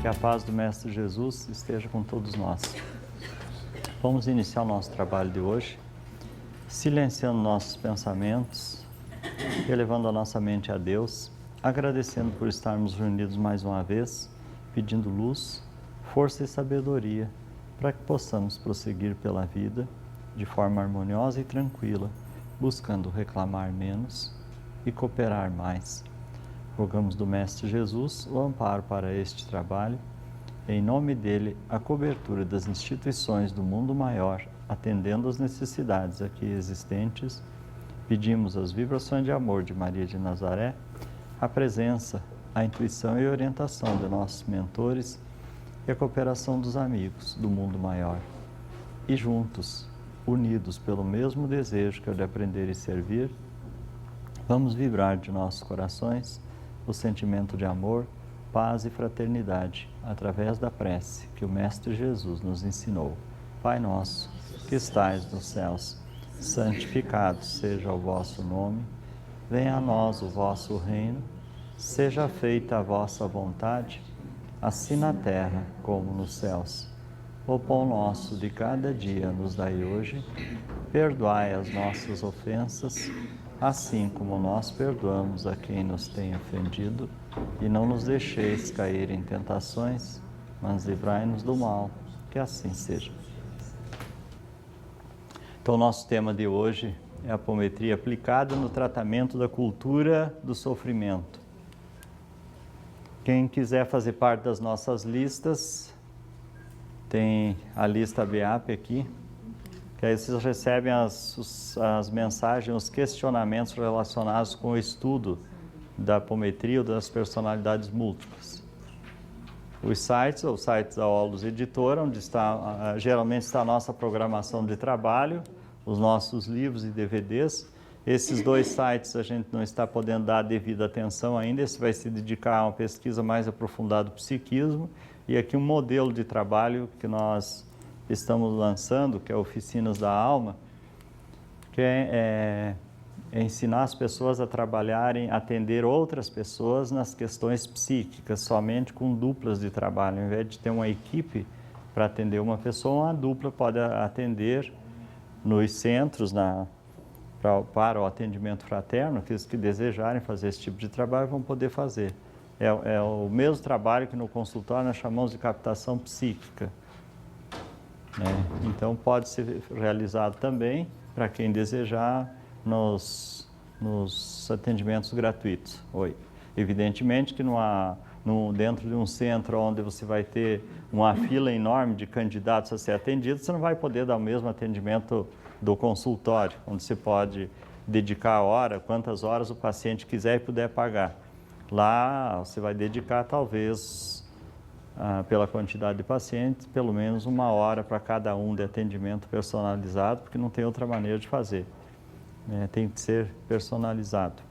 Que a paz do Mestre Jesus esteja com todos nós. Vamos iniciar o nosso trabalho de hoje, silenciando nossos pensamentos, elevando a nossa mente a Deus, agradecendo por estarmos reunidos mais uma vez, pedindo luz, força e sabedoria para que possamos prosseguir pela vida de forma harmoniosa e tranquila, buscando reclamar menos e cooperar mais. Rogamos do Mestre Jesus o amparo para este trabalho, em nome dele a cobertura das instituições do mundo maior, atendendo às necessidades aqui existentes. Pedimos as vibrações de amor de Maria de Nazaré, a presença, a intuição e a orientação de nossos mentores e a cooperação dos amigos do mundo maior. E juntos, unidos pelo mesmo desejo que é o de aprender e servir, vamos vibrar de nossos corações o sentimento de amor, paz e fraternidade, através da prece que o Mestre Jesus nos ensinou. Pai nosso, que estais nos céus, santificado seja o vosso nome, venha a nós o vosso reino, seja feita a vossa vontade, assim na terra como nos céus. O pão nosso de cada dia nos dai hoje, perdoai as nossas ofensas, assim como nós perdoamos a quem nos tem ofendido, e não nos deixeis cair em tentações, mas livrai-nos do mal, que assim seja. Então, nosso tema de hoje é a apometria aplicada no tratamento da cultura do sofrimento. Quem quiser fazer parte das nossas listas, tem a lista BEAP aqui, que aí vocês recebem as mensagens, os questionamentos relacionados com o estudo da apometria ou das personalidades múltiplas. Os sites da Olus Editora, onde geralmente está a nossa programação de trabalho, os nossos livros e DVDs. Esses dois sites a gente não está podendo dar a devida atenção ainda, esse vai se dedicar a uma pesquisa mais aprofundada do psiquismo, e aqui um modelo de trabalho que nós estamos lançando, que é Oficinas da Alma, que é ensinar as pessoas a trabalharem, atender outras pessoas nas questões psíquicas, somente com duplas de trabalho. Ao invés de ter uma equipe para atender uma pessoa, uma dupla pode atender nos centros para o atendimento fraterno. Aqueles que desejarem fazer esse tipo de trabalho vão poder fazer. É o mesmo trabalho que no consultório nós chamamos de captação psíquica. Então pode ser realizado também para quem desejar nos atendimentos gratuitos. Evidentemente que dentro de um centro onde você vai ter uma fila enorme de candidatos a ser atendidos, você não vai poder dar o mesmo atendimento do consultório, onde você pode dedicar a hora, quantas horas o paciente quiser e puder pagar. Lá você vai dedicar talvez pela quantidade de pacientes, pelo menos 1 hora para cada um de atendimento personalizado, porque não tem outra maneira de fazer. Tem que ser personalizado.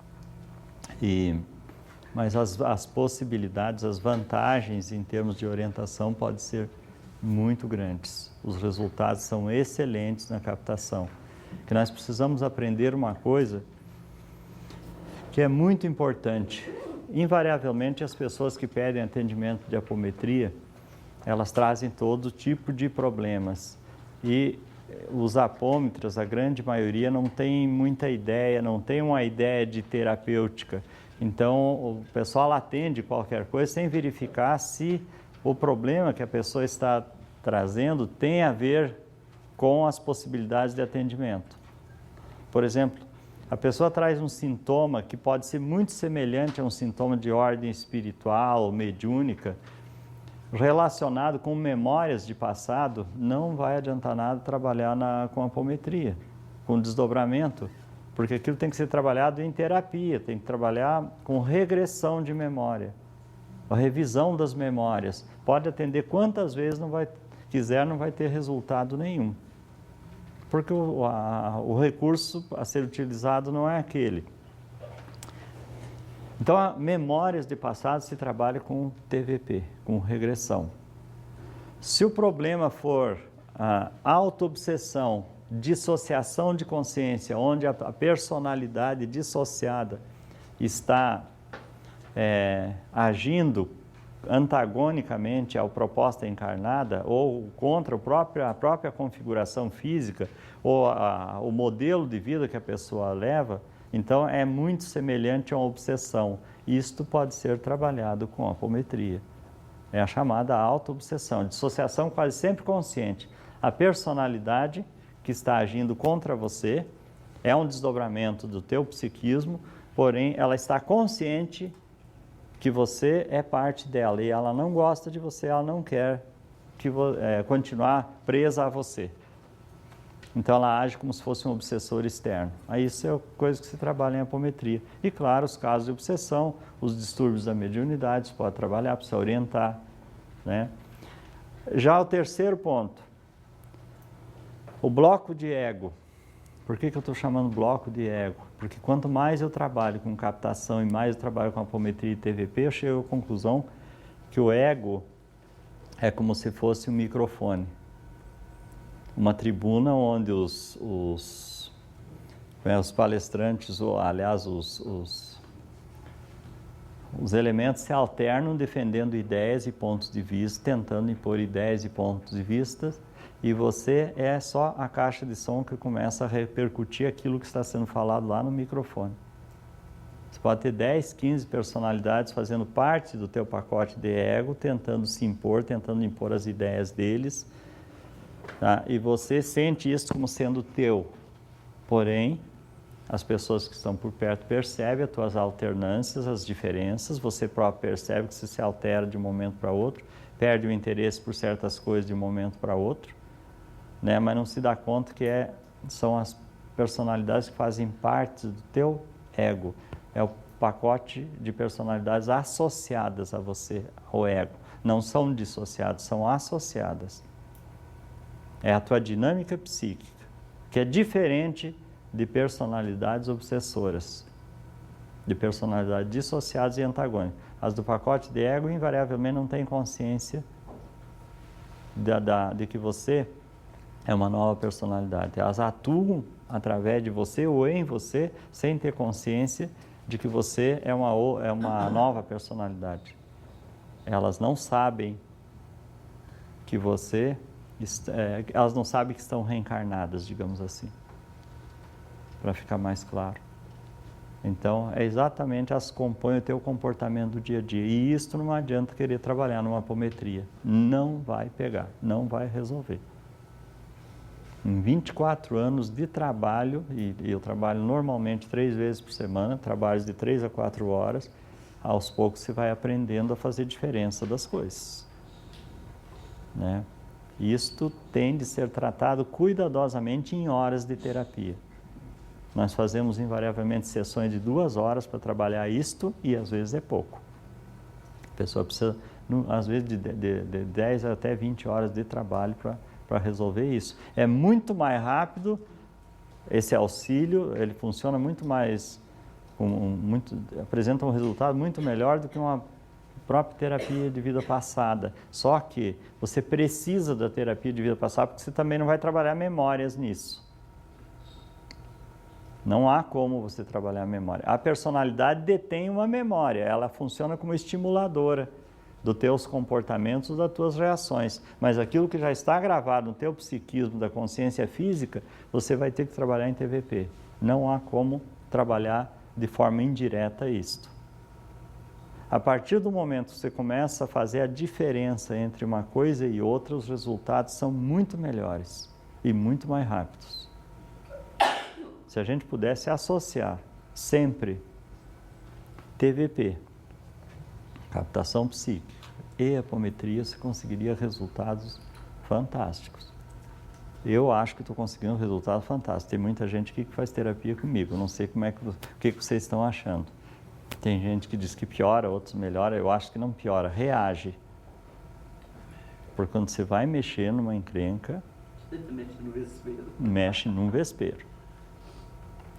Mas as possibilidades, as vantagens em termos de orientação podem ser muito grandes. Os resultados são excelentes na captação. Que nós precisamos aprender uma coisa que é muito importante. Invariavelmente, as pessoas que pedem atendimento de apometria, elas trazem todo tipo de problemas. E os apômetras, a grande maioria, não tem muita ideia, não tem uma ideia de terapêutica. Então, o pessoal atende qualquer coisa sem verificar se o problema que a pessoa está trazendo tem a ver com as possibilidades de atendimento. Por exemplo, a pessoa traz um sintoma que pode ser muito semelhante a um sintoma de ordem espiritual ou mediúnica, relacionado com memórias de passado. Não vai adiantar nada trabalhar com apometria, com desdobramento, porque aquilo tem que ser trabalhado em terapia, tem que trabalhar com regressão de memória, a revisão das memórias. Pode atender quantas vezes quiser, não vai ter resultado nenhum. Porque o recurso a ser utilizado não é aquele. Então, memórias de passado se trabalha com TVP, com regressão. Se o problema for a autoobsessão, dissociação de consciência, onde a personalidade dissociada está agindo antagonicamente à proposta encarnada ou contra a própria configuração física ou o modelo de vida que a pessoa leva, então é muito semelhante a uma obsessão. Isto pode ser trabalhado com a apometria. É a chamada auto-obsessão, dissociação quase sempre consciente. A personalidade que está agindo contra você é um desdobramento do teu psiquismo, porém ela está consciente que você é parte dela e ela não gosta de você, ela não quer continuar presa a você. Então ela age como se fosse um obsessor externo. Aí isso é coisa que se trabalha em apometria. E claro, os casos de obsessão, os distúrbios da mediunidade, você pode trabalhar, precisa orientar, né? Já o terceiro ponto, o bloco de ego. Por que eu estou chamando bloco de ego? Porque quanto mais eu trabalho com captação e mais eu trabalho com apometria e TVP, eu chego à conclusão que o ego é como se fosse um microfone. Uma tribuna onde os palestrantes, ou aliás, os elementos se alternam defendendo ideias e pontos de vista, tentando impor ideias e pontos de vista, e você é só a caixa de som que começa a repercutir aquilo que está sendo falado lá no microfone. Você pode ter 10, 15 personalidades fazendo parte do teu pacote de ego, tentando se impor, tentando impor as ideias deles, tá? E você sente isso como sendo teu. Porém, as pessoas que estão por perto percebem as tuas alternâncias, as diferenças, você próprio percebe que você se altera de um momento para outro, perde o interesse por certas coisas de um momento para outro, né? Mas não se dá conta que são as personalidades que fazem parte do teu ego. É o pacote de personalidades associadas a você, ao ego. Não são dissociadas, são associadas. É a tua dinâmica psíquica, que é diferente de personalidades obsessoras, de personalidades dissociadas e antagônicas. As do pacote de ego, invariavelmente, não têm consciência de que você é uma nova personalidade. Elas atuam através de você ou em você, sem ter consciência de que você é uma nova personalidade. Elas não sabem que elas não sabem que estão reencarnadas, digamos assim, para ficar mais claro. Então, é exatamente, elas compõem o teu comportamento do dia a dia. E isto não adianta querer trabalhar numa apometria. Não vai pegar, não vai resolver. Em 24 anos de trabalho, e eu trabalho normalmente 3 vezes por semana, trabalhos de 3 a 4 horas, aos poucos você vai aprendendo a fazer diferença das coisas, né? Isto tem de ser tratado cuidadosamente em horas de terapia. Nós fazemos invariavelmente sessões de 2 horas para trabalhar isto e às vezes é pouco. A pessoa precisa, às vezes, de 10 até 20 horas de trabalho para resolver isso. É muito mais rápido esse auxílio, ele funciona muito mais, apresenta um resultado muito melhor do que uma própria terapia de vida passada. Só que você precisa da terapia de vida passada porque você também não vai trabalhar memórias nisso. Não há como você trabalhar a memória. A personalidade detém uma memória, ela funciona como estimuladora dos teus comportamentos, das tuas reações. Mas aquilo que já está gravado no teu psiquismo da consciência física, você vai ter que trabalhar em TVP. Não há como trabalhar de forma indireta isto. A partir do momento que você começa a fazer a diferença entre uma coisa e outra, os resultados são muito melhores e muito mais rápidos. Se a gente pudesse associar sempre TVP, captação psíquica, e apometria, você conseguiria resultados fantásticos. Eu acho que estou conseguindo um resultado fantástico. Tem muita gente aqui que faz terapia comigo. Eu não sei o que vocês estão achando. Tem gente que diz que piora, outros melhora. Eu acho que não piora, reage. Porque quando você vai mexer numa encrenca, mexe num vespeiro.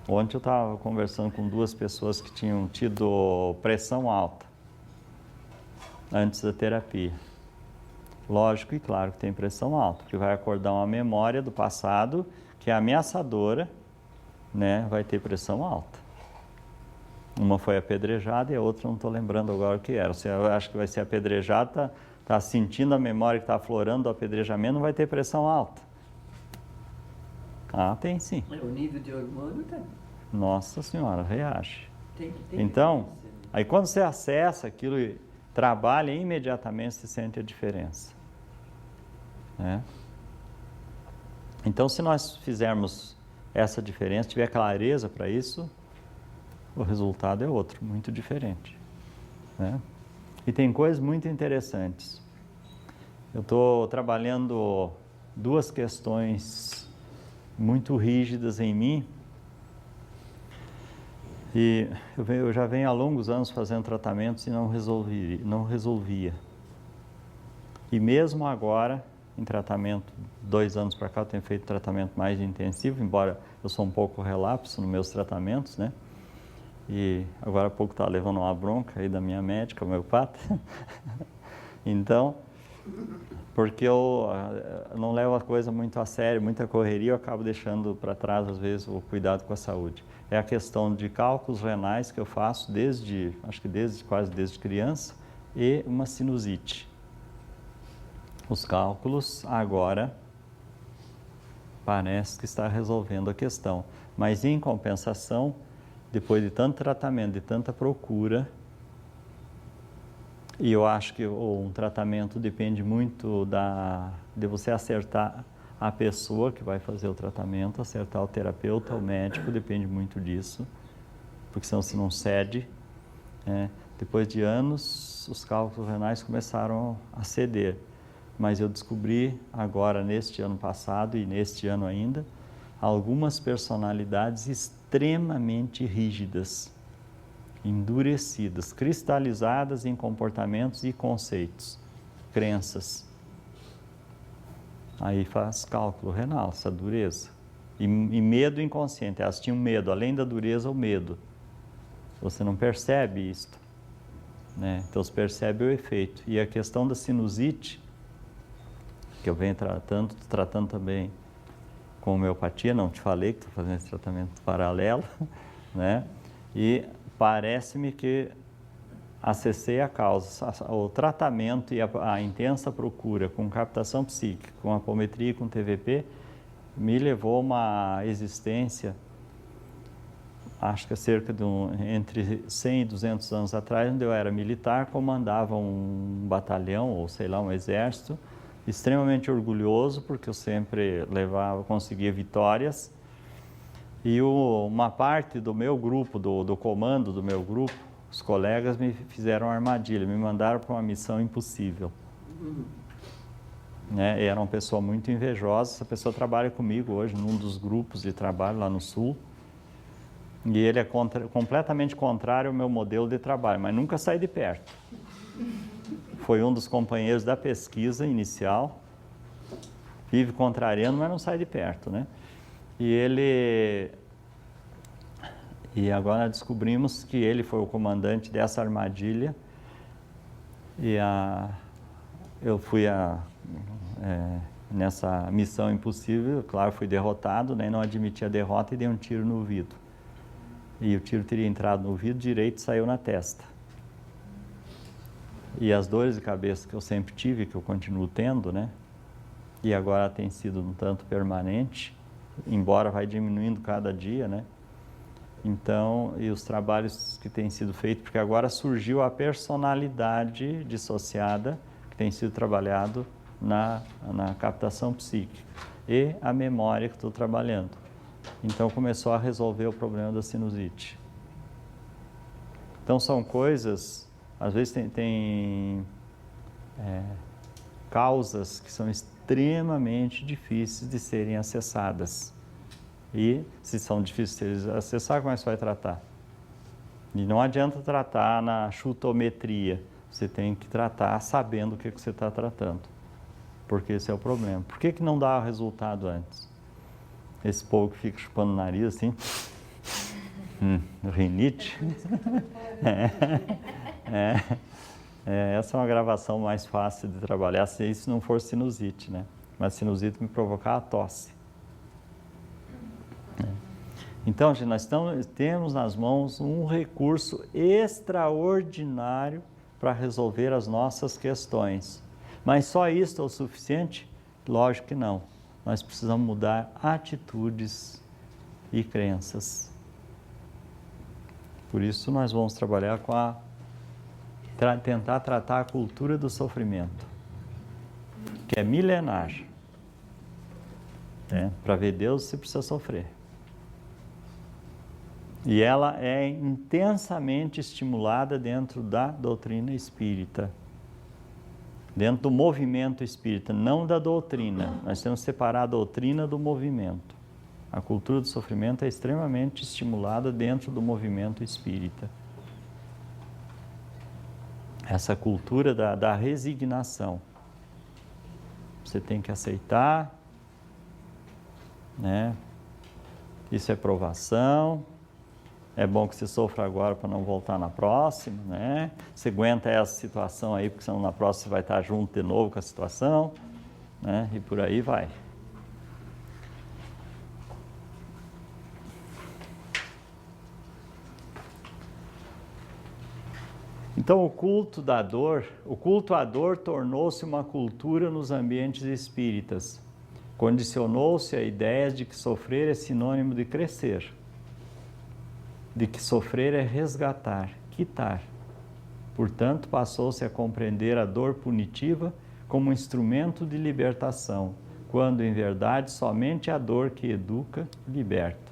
Ontem eu estava conversando com 2 pessoas que tinham tido pressão alta antes da terapia. Lógico e claro que tem pressão alta, porque vai acordar uma memória do passado que é ameaçadora, né? Vai ter pressão alta. Uma foi apedrejada e a outra não estou lembrando agora o que era. Você acha que vai ser apedrejada, está sentindo a memória que está aflorando do apedrejamento, não vai ter pressão alta. Ah, tem sim. O nível de hormônio tem. Nossa Senhora, reage. Tem. Então, aí quando você acessa aquilo e trabalha, imediatamente você sente a diferença. Né? Então, se nós fizermos essa diferença, tiver clareza para isso, o resultado é outro, muito diferente. Né? E tem coisas muito interessantes. Eu estou trabalhando duas questões muito rígidas em mim, e eu já venho há longos anos fazendo tratamentos e não resolvia. E mesmo agora, em tratamento, 2 anos para cá, eu tenho feito tratamento mais intensivo, embora eu sou um pouco relapso nos meus tratamentos, né? E agora há pouco estava levando uma bronca aí da minha médica, homeopata. Então, porque eu não levo a coisa muito a sério, muita correria, eu acabo deixando para trás, às vezes, o cuidado com a saúde. É a questão de cálculos renais que eu faço quase desde criança, e uma sinusite. Os cálculos agora parece que está resolvendo a questão, mas em compensação, depois de tanto tratamento, de tanta procura, e eu acho que um tratamento depende muito de você acertar a pessoa que vai fazer o tratamento, acertar o terapeuta, o médico, depende muito disso, porque senão você não cede. Depois de anos, os cálculos renais começaram a ceder, mas eu descobri agora, neste ano passado e neste ano ainda, algumas personalidades extremamente rígidas, endurecidas, cristalizadas em comportamentos e conceitos, crenças. Aí faz cálculo renal, essa dureza. E medo inconsciente, elas tinham medo, além da dureza, o medo. Você não percebe isto, né? Então você percebe o efeito. E a questão da sinusite, que eu venho tratando também com homeopatia, não te falei que estou fazendo esse tratamento paralelo, né? E parece-me que acessei a causa, o tratamento e a intensa procura com captação psíquica, com apometria e com TVP, me levou a uma existência, acho que cerca de entre 100 e 200 anos atrás, onde eu era militar, comandava um batalhão, ou sei lá, um exército, extremamente orgulhoso, porque eu sempre conseguia vitórias, e uma parte do meu grupo, do comando do meu grupo, os colegas me fizeram uma armadilha, me mandaram para uma missão impossível. Né? E era uma pessoa muito invejosa, essa pessoa trabalha comigo hoje num dos grupos de trabalho lá no Sul, e ele é completamente contrário ao meu modelo de trabalho, mas nunca sai de perto. Foi um dos companheiros da pesquisa inicial, vive contrariando, mas não sai de perto, né? E agora descobrimos que ele foi o comandante dessa armadilha, e eu fui nessa missão impossível, claro, fui derrotado, né? Não admiti a derrota e dei um tiro no ouvido. E o tiro teria entrado no ouvido direito e saiu na testa. E as dores de cabeça que eu sempre tive, que eu continuo tendo, né? E agora tem sido um tanto permanente, embora vai diminuindo cada dia, né? Então, e os trabalhos que têm sido feitos, porque agora surgiu a personalidade dissociada, que tem sido trabalhado na captação psíquica, e a memória que estou trabalhando. Então, começou a resolver o problema da sinusite. Então, são coisas, às vezes tem causas que são extremamente difíceis de serem acessadas. E se são difíceis de acessar, como é que você vai tratar? E não adianta tratar na chutometria, você tem que tratar sabendo o que você está tratando, porque esse é o problema. Por que não dá o resultado antes? Esse povo que fica chupando o nariz assim, rinite. Essa é uma gravação mais fácil de trabalhar, se isso não for sinusite, né? Mas sinusite me provocar a tosse. Então, gente, nós temos nas mãos um recurso extraordinário para resolver as nossas questões. Mas só isso é o suficiente? Lógico que não. Nós precisamos mudar atitudes e crenças. Por isso nós vamos trabalhar com tentar tratar a cultura do sofrimento, que é milenar. Para ver Deus você precisa sofrer. E ela é intensamente estimulada dentro da doutrina espírita, dentro do movimento espírita, não da doutrina. Nós temos que separar a doutrina do movimento. A cultura do sofrimento é extremamente estimulada dentro do movimento espírita. Essa cultura da resignação. Você tem que aceitar, né? Isso é provação. É bom que você sofra agora para não voltar na próxima, né? Você aguenta essa situação aí, porque senão na próxima você vai estar junto de novo com a situação, né? E por aí vai. Então, o culto à dor tornou-se uma cultura nos ambientes espíritas. Condicionou-se a ideia de que sofrer é sinônimo de crescer, de que sofrer é resgatar, quitar. Portanto, passou-se a compreender a dor punitiva como um instrumento de libertação, quando, em verdade, somente a dor que educa, liberta.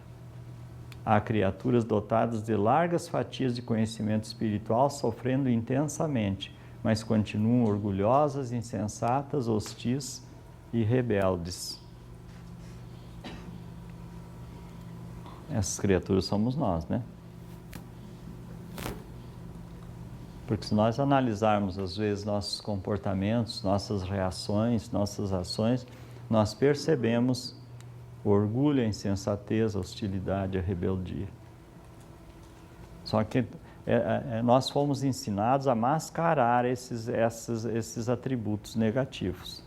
Há criaturas dotadas de largas fatias de conhecimento espiritual sofrendo intensamente, mas continuam orgulhosas, insensatas, hostis e rebeldes. Essas criaturas somos nós, né? Porque se nós analisarmos, às vezes, nossos comportamentos, nossas reações, nossas ações, nós percebemos o orgulho, a insensatez, a hostilidade, a rebeldia. Só que nós fomos ensinados a mascarar esses atributos negativos.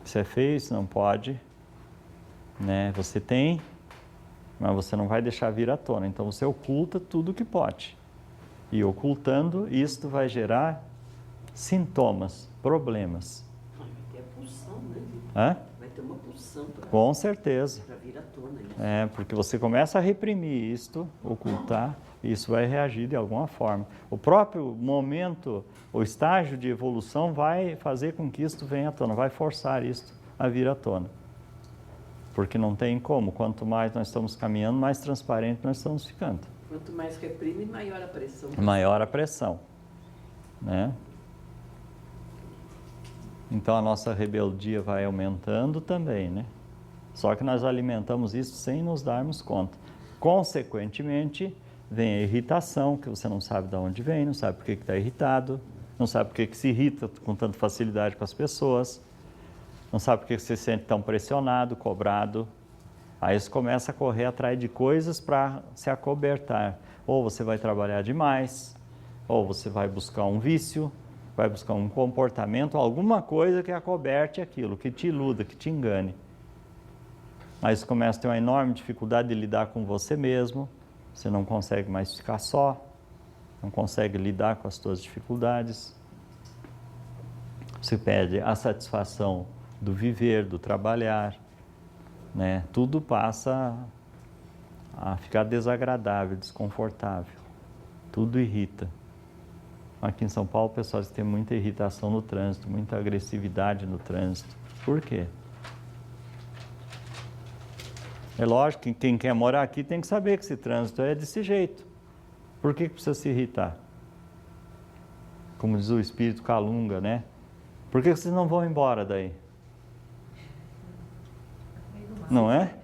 Isso é feio, isso não pode, né? Você tem, mas você não vai deixar vir à tona. Então você oculta tudo que pode. E ocultando, isto vai gerar sintomas, problemas. Vai ter a pulsão, né? Hã? Vai ter uma pulsão Com certeza. para vir à tona isso. Porque você começa a reprimir isto, ocultar, e isso vai reagir de alguma forma. O próprio momento, o estágio de evolução vai fazer com que isto venha à tona, vai forçar isto a vir à tona. Porque não tem como, quanto mais nós estamos caminhando, mais transparente nós estamos ficando. Quanto mais reprime, maior a pressão. Maior a pressão, né? Então a nossa rebeldia vai aumentando também, né? Só que nós alimentamos isso sem nos darmos conta. Consequentemente, vem a irritação, que você não sabe de onde vem, não sabe por que está irritado, não sabe por que se irrita com tanta facilidade com as pessoas, não sabe por que você se sente tão pressionado, cobrado. Aí você começa a correr atrás de coisas para se acobertar. Ou você vai trabalhar demais, ou você vai buscar um vício, vai buscar um comportamento, alguma coisa que acoberte aquilo, que te iluda, que te engane. Aí você começa a ter uma enorme dificuldade de lidar com você mesmo, você não consegue mais ficar só, não consegue lidar com as suas dificuldades. Você perde a satisfação do viver, do trabalhar, né? Tudo passa a ficar desagradável, desconfortável. Tudo irrita. Aqui em São Paulo, pessoal, tem muita irritação no trânsito, muita agressividade no trânsito. Por quê? É lógico que quem quer morar aqui tem que saber que esse trânsito é desse jeito. Por que precisa se irritar? Como diz o espírito Calunga, né? Por que vocês não vão embora daí? Não é?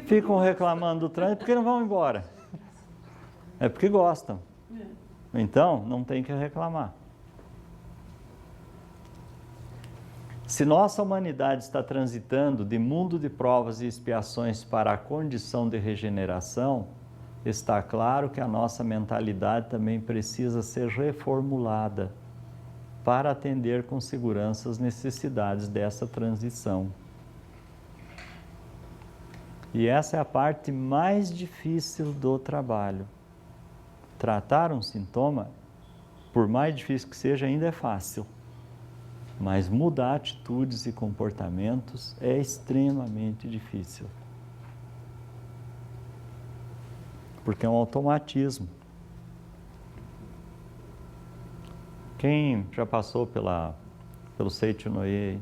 Ficam reclamando do trânsito porque não vão embora. É porque gostam. Então, não tem que reclamar. Se nossa humanidade está transitando de mundo de provas e expiações para a condição de regeneração, está claro que a nossa mentalidade também precisa ser reformulada para atender com segurança as necessidades dessa transição. E essa é a parte mais difícil do trabalho. Tratar um sintoma, por mais difícil que seja, ainda é fácil. Mas mudar atitudes e comportamentos é extremamente difícil. Porque é um automatismo. Quem já passou pelo Seiichi no Ie?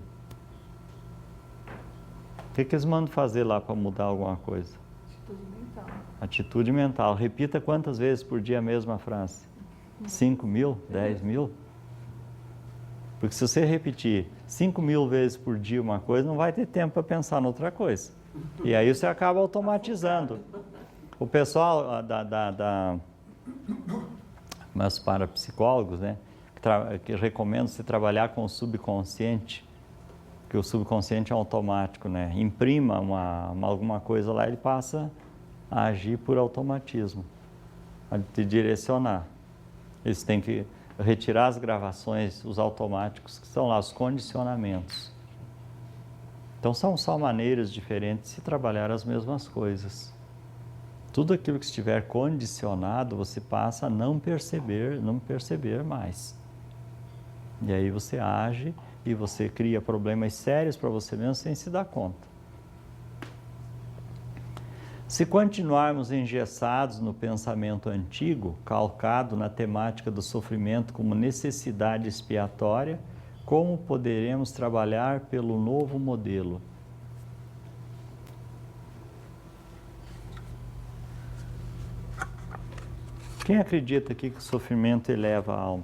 O que eles mandam fazer lá para mudar alguma coisa? Atitude mental. Atitude mental. Repita quantas vezes por dia a mesma frase? 5.000? 10.000? Porque se você repetir 5.000 vezes por dia uma coisa, não vai ter tempo para pensar em outra coisa. E aí você acaba automatizando. O pessoal mas para psicólogos, né, que recomendo você trabalhar com o subconsciente, que o subconsciente é automático, né? Imprima alguma coisa lá, ele passa a agir por automatismo, a te direcionar. Eles têm que retirar as gravações, os automáticos, que são lá os condicionamentos. Então são só maneiras diferentes de se trabalhar as mesmas coisas. Tudo aquilo que estiver condicionado, você passa a não perceber mais. E aí você age e você cria problemas sérios para você mesmo sem se dar conta. Se continuarmos engessados no pensamento antigo, calcado na temática do sofrimento como necessidade expiatória, como poderemos trabalhar pelo novo modelo? Quem acredita aqui que o sofrimento eleva a alma?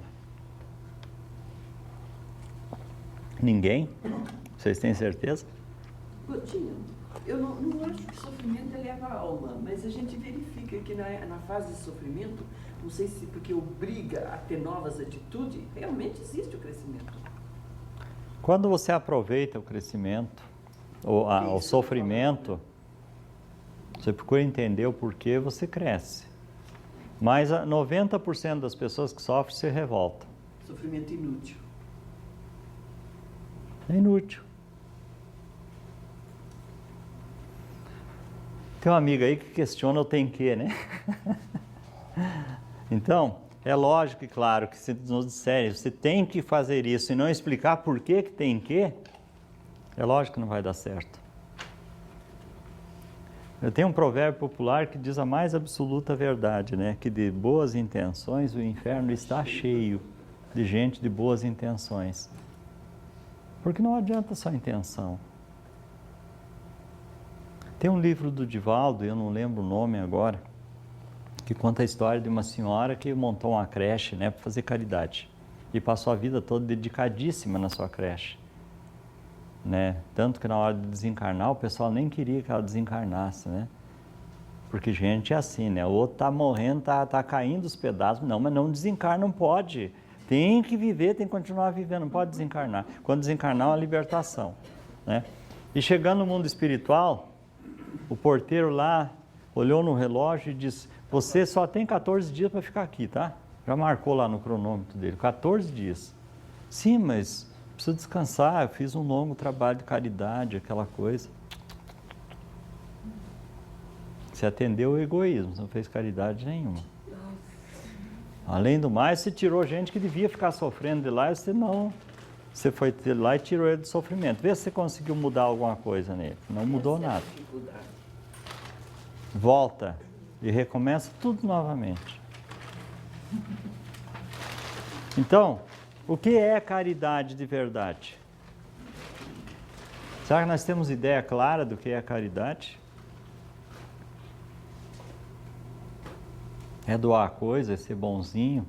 Ninguém? Vocês têm certeza? Coutinho, eu não acho que sofrimento eleva a alma, mas a gente verifica que na fase de sofrimento, não sei se porque obriga a ter novas atitudes, realmente existe o crescimento. Quando você aproveita o crescimento, ou o sofrimento, você procura entender o porquê você cresce. Mas 90% das pessoas que sofrem se revoltam. Sofrimento inútil. É inútil. Tem uma amiga aí que questiona o tem que, né? Então, é lógico e claro que se nos disserem, você tem que fazer isso e não explicar por que tem que, é lógico que não vai dar certo. Eu tenho um provérbio popular que diz a mais absoluta verdade, né? Que de boas intenções o inferno está cheio de gente de boas intenções. Porque não adianta só intenção. Tem um livro do Divaldo, eu não lembro o nome agora, que conta a história de uma senhora que montou uma creche, né, para fazer caridade. E passou a vida toda dedicadíssima na sua creche. Né? Tanto que na hora de desencarnar, o pessoal nem queria que ela desencarnasse, né? Porque gente é assim, né? O outro tá morrendo, tá caindo os pedaços. Não, mas não desencarna, não pode. Tem que viver, tem que continuar vivendo, não pode desencarnar. Quando desencarnar, é uma libertação, né? E chegando no mundo espiritual, o porteiro lá olhou no relógio e disse: você só tem 14 dias para ficar aqui, tá? Já marcou lá no cronômetro dele, 14 dias. Sim, mas preciso descansar, eu fiz um longo trabalho de caridade, aquela coisa. Você atendeu o egoísmo, não fez caridade nenhuma. Além do mais, você tirou gente que devia ficar sofrendo de lá e você não. Você foi lá e tirou ele do sofrimento. Vê se você conseguiu mudar alguma coisa nele. Não mudou nada. Volta e recomeça tudo novamente. Então, o que é caridade de verdade? Será que nós temos ideia clara do que é caridade? É doar coisa, é ser bonzinho,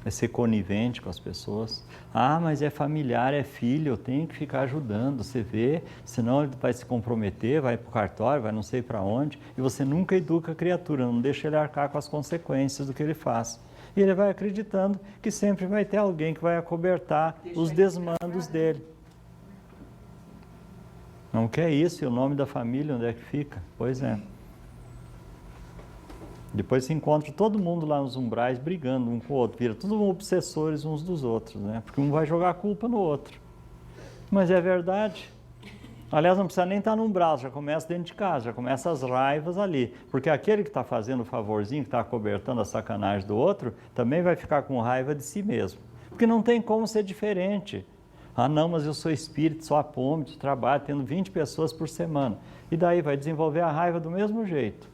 é ser conivente com as pessoas. Ah, mas é familiar, é filho, eu tenho que ficar ajudando, você vê, senão ele vai se comprometer, vai para o cartório, vai não sei para onde, e você nunca educa a criatura, não deixa ele arcar com as consequências do que ele faz. E ele vai acreditando que sempre vai ter alguém que vai acobertar os desmandos dele. Não quer isso, e o nome da família, onde é que fica? Pois é. Depois se encontra todo mundo lá nos umbrais brigando um com o outro, vira todos obsessores uns dos outros, né? Porque um vai jogar a culpa no outro. Mas é verdade. Aliás, não precisa nem estar num braço, já começa dentro de casa, já começa as raivas ali. Porque aquele que está fazendo o favorzinho, que está acobertando a sacanagem do outro, também vai ficar com raiva de si mesmo. Porque não tem como ser diferente. Ah, não, mas eu sou espírito, sou apômito, trabalho, tendo 20 pessoas por semana. E daí vai desenvolver a raiva do mesmo jeito.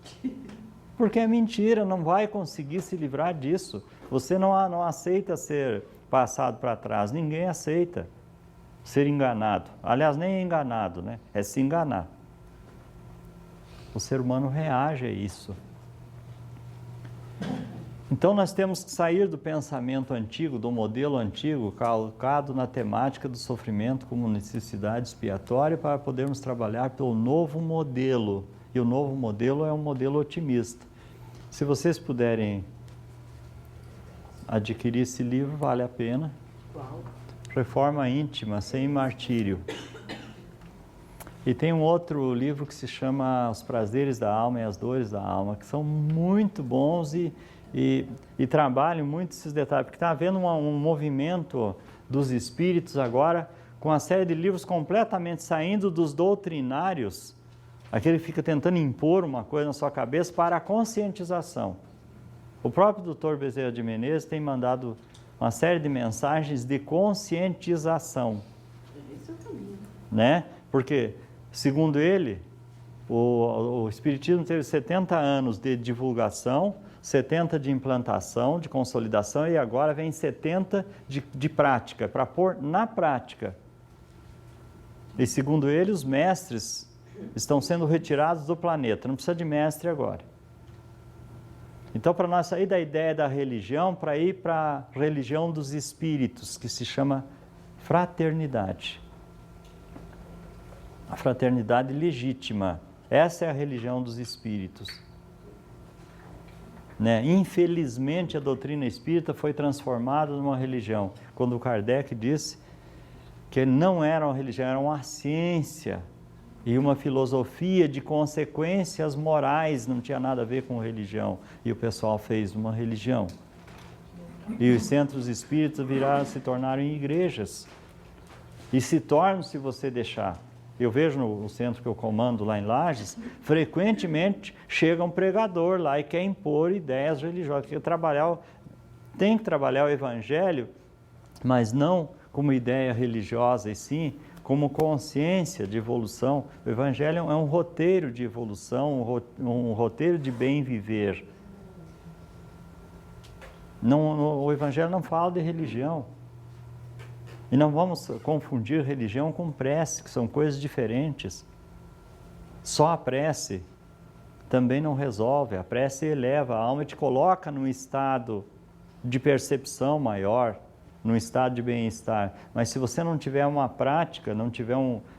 Porque é mentira, não vai conseguir se livrar disso. Você não aceita ser passado para trás, ninguém aceita ser enganado. Aliás, nem é enganado, né? É se enganar. O ser humano reage a isso. Então nós temos que sair do pensamento antigo, do modelo antigo, calcado na temática do sofrimento como necessidade expiatória, para podermos trabalhar pelo novo modelo. E o novo modelo é um modelo otimista. Se vocês puderem adquirir esse livro, vale a pena. Qual? Reforma Íntima, Sem Martírio. E tem um outro livro que se chama Os Prazeres da Alma e as Dores da Alma, que são muito bons e trabalham muito esses detalhes, porque está havendo um movimento dos espíritos agora, com uma série de livros completamente saindo dos doutrinários, aquele que fica tentando impor uma coisa na sua cabeça, para a conscientização. O próprio Dr. Bezerra de Menezes tem mandado uma série de mensagens de conscientização. Esse é o caminho. Né? Porque, segundo ele, o Espiritismo teve 70 anos de divulgação, 70 de implantação, de consolidação, e agora vem 70 de prática, para pôr na prática. E, segundo ele, os mestres estão sendo retirados do planeta, não precisa de mestre agora. Então, para nós sair da ideia da religião, para ir para a religião dos espíritos, que se chama fraternidade. A fraternidade legítima. Essa é a religião dos espíritos. Né? Infelizmente, a doutrina espírita foi transformada numa religião. Quando o Kardec disse que não era uma religião, era uma ciência e uma filosofia de consequências morais, não tinha nada a ver com religião. E o pessoal fez uma religião. E os centros espíritas se tornaram igrejas. E se tornam se você deixar. Eu vejo no centro que eu comando lá em Lages, frequentemente chega um pregador lá e quer impor ideias religiosas. Tem que trabalhar o evangelho, mas não como ideia religiosa, e sim como consciência de evolução. O evangelho é um roteiro de evolução, um roteiro de bem viver. O evangelho não fala de religião. E não vamos confundir religião com prece, que são coisas diferentes. Só a prece também não resolve. A prece eleva a alma e te coloca num estado de percepção maior, num estado de bem-estar. Mas se você não tiver uma prática, não tiver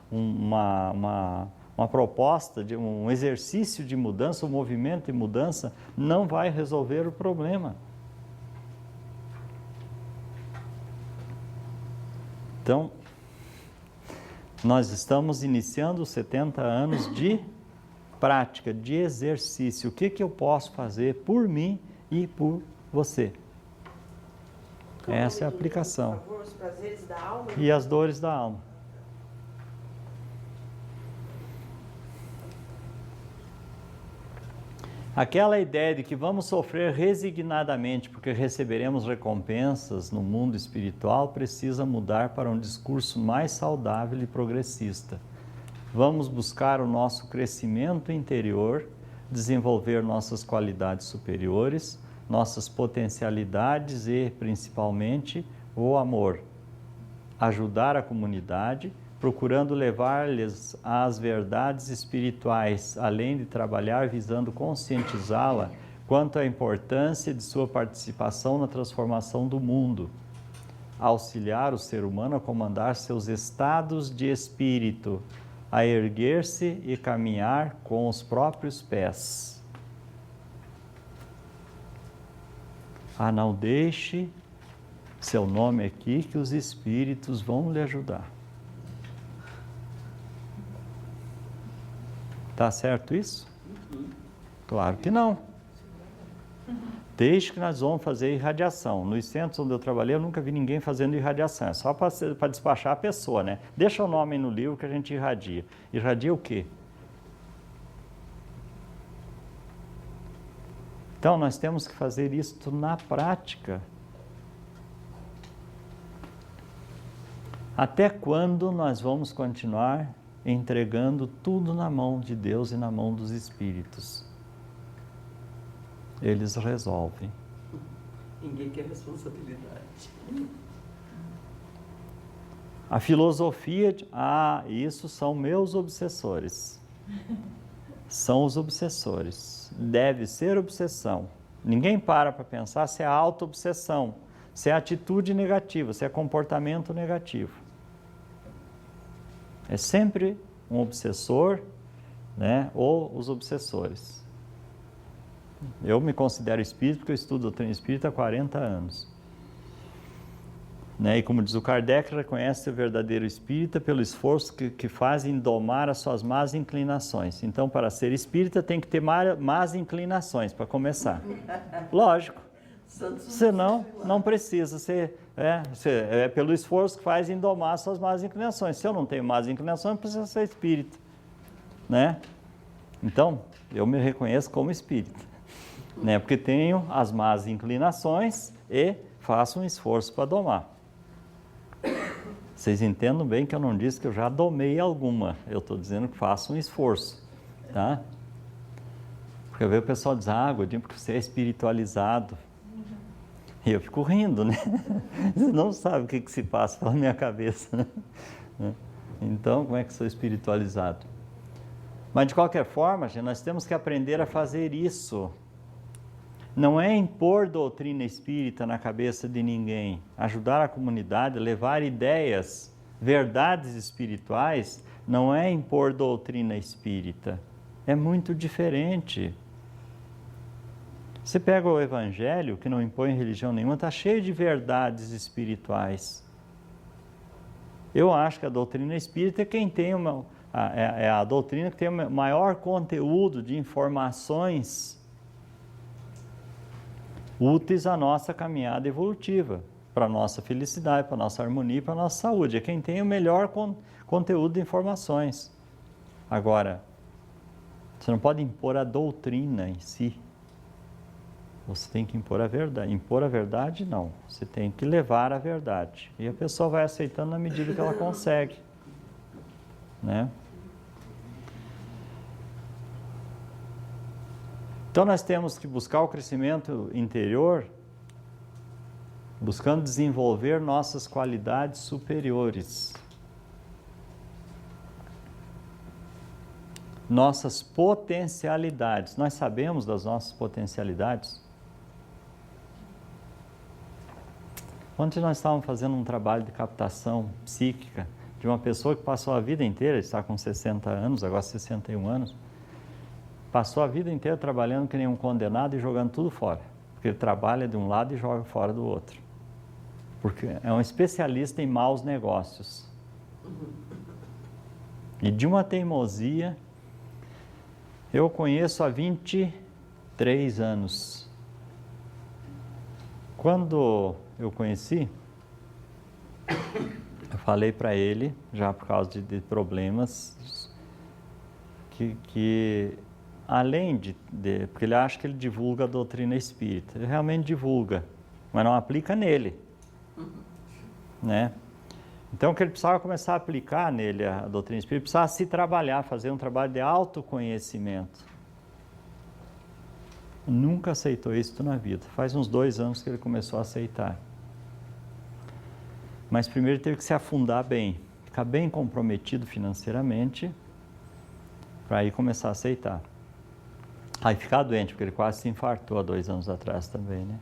uma proposta, um exercício de mudança, um movimento de mudança, não vai resolver o problema. Então, nós estamos iniciando os 70 anos de prática, de exercício. O que eu posso fazer por mim e por você? Essa é a aplicação. Por favor, os prazeres da alma e as dores da alma. Aquela ideia de que vamos sofrer resignadamente porque receberemos recompensas no mundo espiritual precisa mudar para um discurso mais saudável e progressista. Vamos buscar o nosso crescimento interior, desenvolver nossas qualidades superiores, nossas potencialidades e, principalmente, o amor. Ajudar a comunidade, procurando levar-lhes as verdades espirituais, além de trabalhar visando conscientizá-la quanto à importância de sua participação na transformação do mundo. Auxiliar o ser humano a comandar seus estados de espírito, a erguer-se e caminhar com os próprios pés. Não deixe seu nome aqui que os espíritos vão lhe ajudar. Tá certo isso? Claro que não. Desde que nós vamos fazer irradiação. Nos centros onde eu trabalhei, eu nunca vi ninguém fazendo irradiação. É só para despachar a pessoa, né? Deixa o nome no livro que a gente irradia. Irradia o quê? Então, nós temos que fazer isso na prática. Até quando nós vamos continuar entregando tudo na mão de Deus e na mão dos espíritos? Eles resolvem. Ninguém quer responsabilidade. A filosofia de, isso são meus obsessores. São os obsessores. Deve ser obsessão. Ninguém para pensar se é auto-obsessão, se é atitude negativa, se é comportamento negativo. É sempre um obsessor, né, ou os obsessores. Eu me considero espírita porque eu estudo doutrina espírita há 40 anos. Né? E como diz o Kardec, reconhece o verdadeiro espírita pelo esforço que faz em domar as suas más inclinações. Então, para ser espírita tem que ter más inclinações, para começar. Lógico. Senão, não precisa ser. É pelo esforço que faz em domar as suas más inclinações. Se eu não tenho más inclinações, não precisa ser espírita. Né? Então, eu me reconheço como espírita. Né? Porque tenho as más inclinações e faço um esforço para domar. Vocês entendam bem que eu não disse que eu já domei alguma. Eu estou dizendo que faço um esforço. Tá? Porque o pessoal diz, Godinho, porque você é espiritualizado. E eu fico rindo, né? Você não sabe o que se passa pela minha cabeça. Né? Então, como é que sou espiritualizado? Mas, de qualquer forma, gente, nós temos que aprender a fazer isso. Não é impor doutrina espírita na cabeça de ninguém. Ajudar a comunidade, levar ideias, verdades espirituais, não é impor doutrina espírita. É muito diferente. Você pega o Evangelho, que não impõe religião nenhuma, está cheio de verdades espirituais. Eu acho que a doutrina espírita é quem tem a doutrina que tem o maior conteúdo de informações úteis à nossa caminhada evolutiva, para a nossa felicidade, para a nossa harmonia, para a nossa saúde. É quem tem o melhor conteúdo de informações. Agora, você não pode impor a doutrina em si. Você tem que impor a verdade. Impor a verdade, não. Você tem que levar a verdade. E a pessoa vai aceitando na medida que ela consegue. Né? Então, nós temos que buscar o crescimento interior, buscando desenvolver nossas qualidades superiores. Nossas potencialidades. Nós sabemos das nossas potencialidades? Ontem nós estávamos fazendo um trabalho de captação psíquica de uma pessoa que passou a vida inteira, está com 60 anos, agora 61 anos, passou a vida inteira trabalhando que nem um condenado e jogando tudo fora. Porque ele trabalha de um lado e joga fora do outro. Porque é um especialista em maus negócios. E de uma teimosia, eu conheço há 23 anos. Quando eu conheci, eu falei para ele, já por causa de problemas, que além porque ele acha que ele divulga a doutrina espírita, ele realmente divulga, mas não aplica nele, né? Então, que ele precisava começar a aplicar nele a doutrina espírita, precisava se trabalhar, fazer um trabalho de autoconhecimento. Nunca aceitou isso na vida. Faz uns 2 anos que ele começou a aceitar. Mas primeiro teve que se afundar bem, ficar bem comprometido financeiramente, para aí começar a aceitar. Aí ficar doente, porque ele quase se infartou há 2 anos atrás também, né?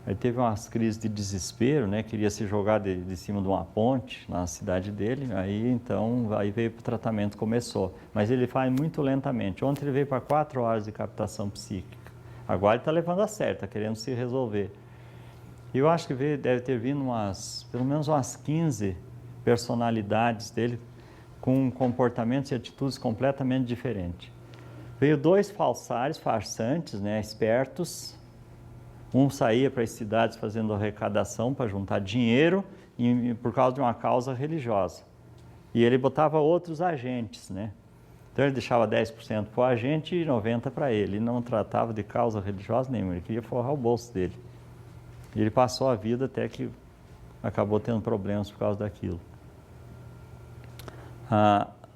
Aí teve umas crises de desespero, né? Queria se jogar de cima de uma ponte na cidade dele, aí veio para o tratamento, começou. Mas ele faz muito lentamente. Ontem ele veio para 4 horas de captação psíquica. Agora ele está levando a sério, está querendo se resolver. E eu acho que deve ter vindo pelo menos umas 15 personalidades dele com comportamentos e atitudes completamente diferentes. Veio 2 falsários, farsantes, né? Espertos, Um saía para as cidades fazendo arrecadação para juntar dinheiro por causa de uma causa religiosa. E ele botava outros agentes, né? Então ele deixava 10% para o agente e 90% para ele. Ele não tratava de causa religiosa nenhuma, ele queria forrar o bolso dele. E ele passou a vida até que acabou tendo problemas por causa daquilo.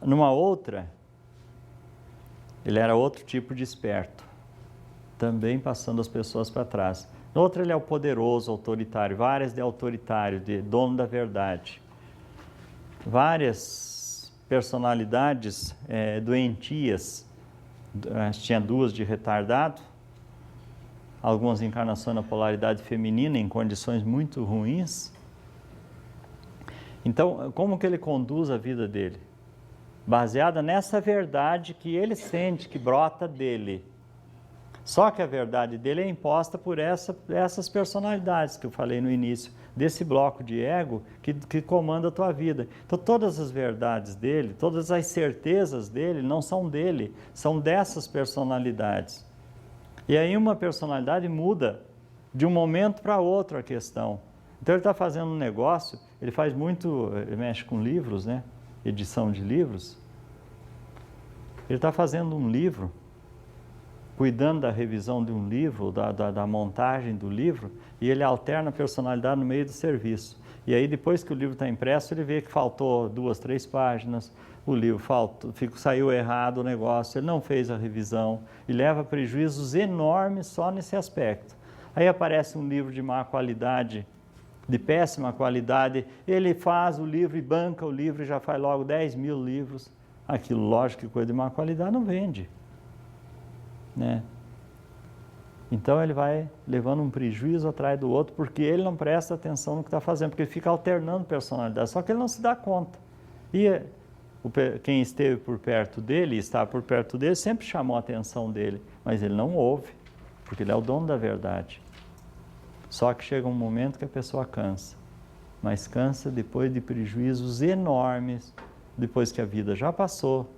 Numa outra, ele era outro tipo de esperto, também passando as pessoas para trás. No outro, ele é o poderoso, autoritário, várias de autoritário, de dono da verdade. Várias personalidades doentias, tinha 2 de retardado, algumas encarnações na polaridade feminina, em condições muito ruins. Então, como que ele conduz a vida dele? Baseada nessa verdade que ele sente, que brota dele. Só que a verdade dele é imposta por essas personalidades que eu falei no início, desse bloco de ego que comanda a tua vida. Então, todas as verdades dele, todas as certezas dele não são dele, são dessas personalidades. E aí uma personalidade muda de um momento para outro a questão. Então, ele está fazendo um negócio, ele faz muito, ele mexe com livros, né? Edição de livros. Ele está fazendo um livro, cuidando da revisão de um livro, da montagem do livro, e ele alterna a personalidade no meio do serviço. E aí, depois que o livro está impresso, ele vê que faltou 2, 3 páginas, o livro saiu errado o negócio, ele não fez a revisão, e leva prejuízos enormes só nesse aspecto. Aí aparece um livro de má qualidade, de péssima qualidade, ele faz o livro e banca o livro e já faz logo 10 mil livros. Aquilo, lógico que coisa de má qualidade não vende, né? Então ele vai levando um prejuízo atrás do outro, porque ele não presta atenção no que está fazendo, porque ele fica alternando personalidade, só que ele não se dá conta. E quem esteve por perto dele, está por perto dele, sempre chamou a atenção dele, mas ele não ouve, porque ele é o dono da verdade. Só que chega um momento que a pessoa cansa, mas cansa depois de prejuízos enormes, depois que a vida já passou,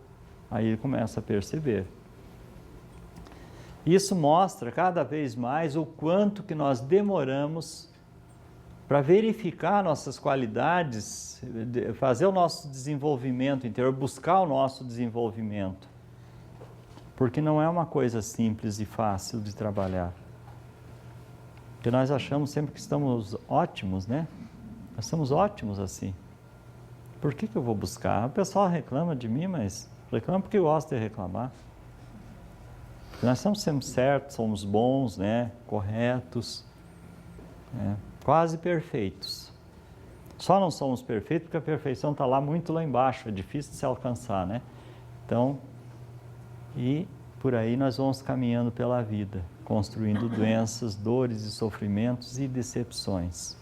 aí ele começa a perceber. Isso mostra cada vez mais o quanto que nós demoramos para verificar nossas qualidades, fazer o nosso desenvolvimento interior, buscar o nosso desenvolvimento. Porque não é uma coisa simples e fácil de trabalhar. Porque nós achamos sempre que estamos ótimos, né? Nós somos ótimos assim. Por que eu vou buscar? O pessoal reclama de mim, mas reclama porque gosta de reclamar. Nós estamos sempre certos, somos bons, né? Corretos, né? Quase perfeitos. Só não somos perfeitos porque a perfeição está muito lá embaixo, é difícil de se alcançar, né? Então, e por aí nós vamos caminhando pela vida, construindo doenças, dores e sofrimentos e decepções.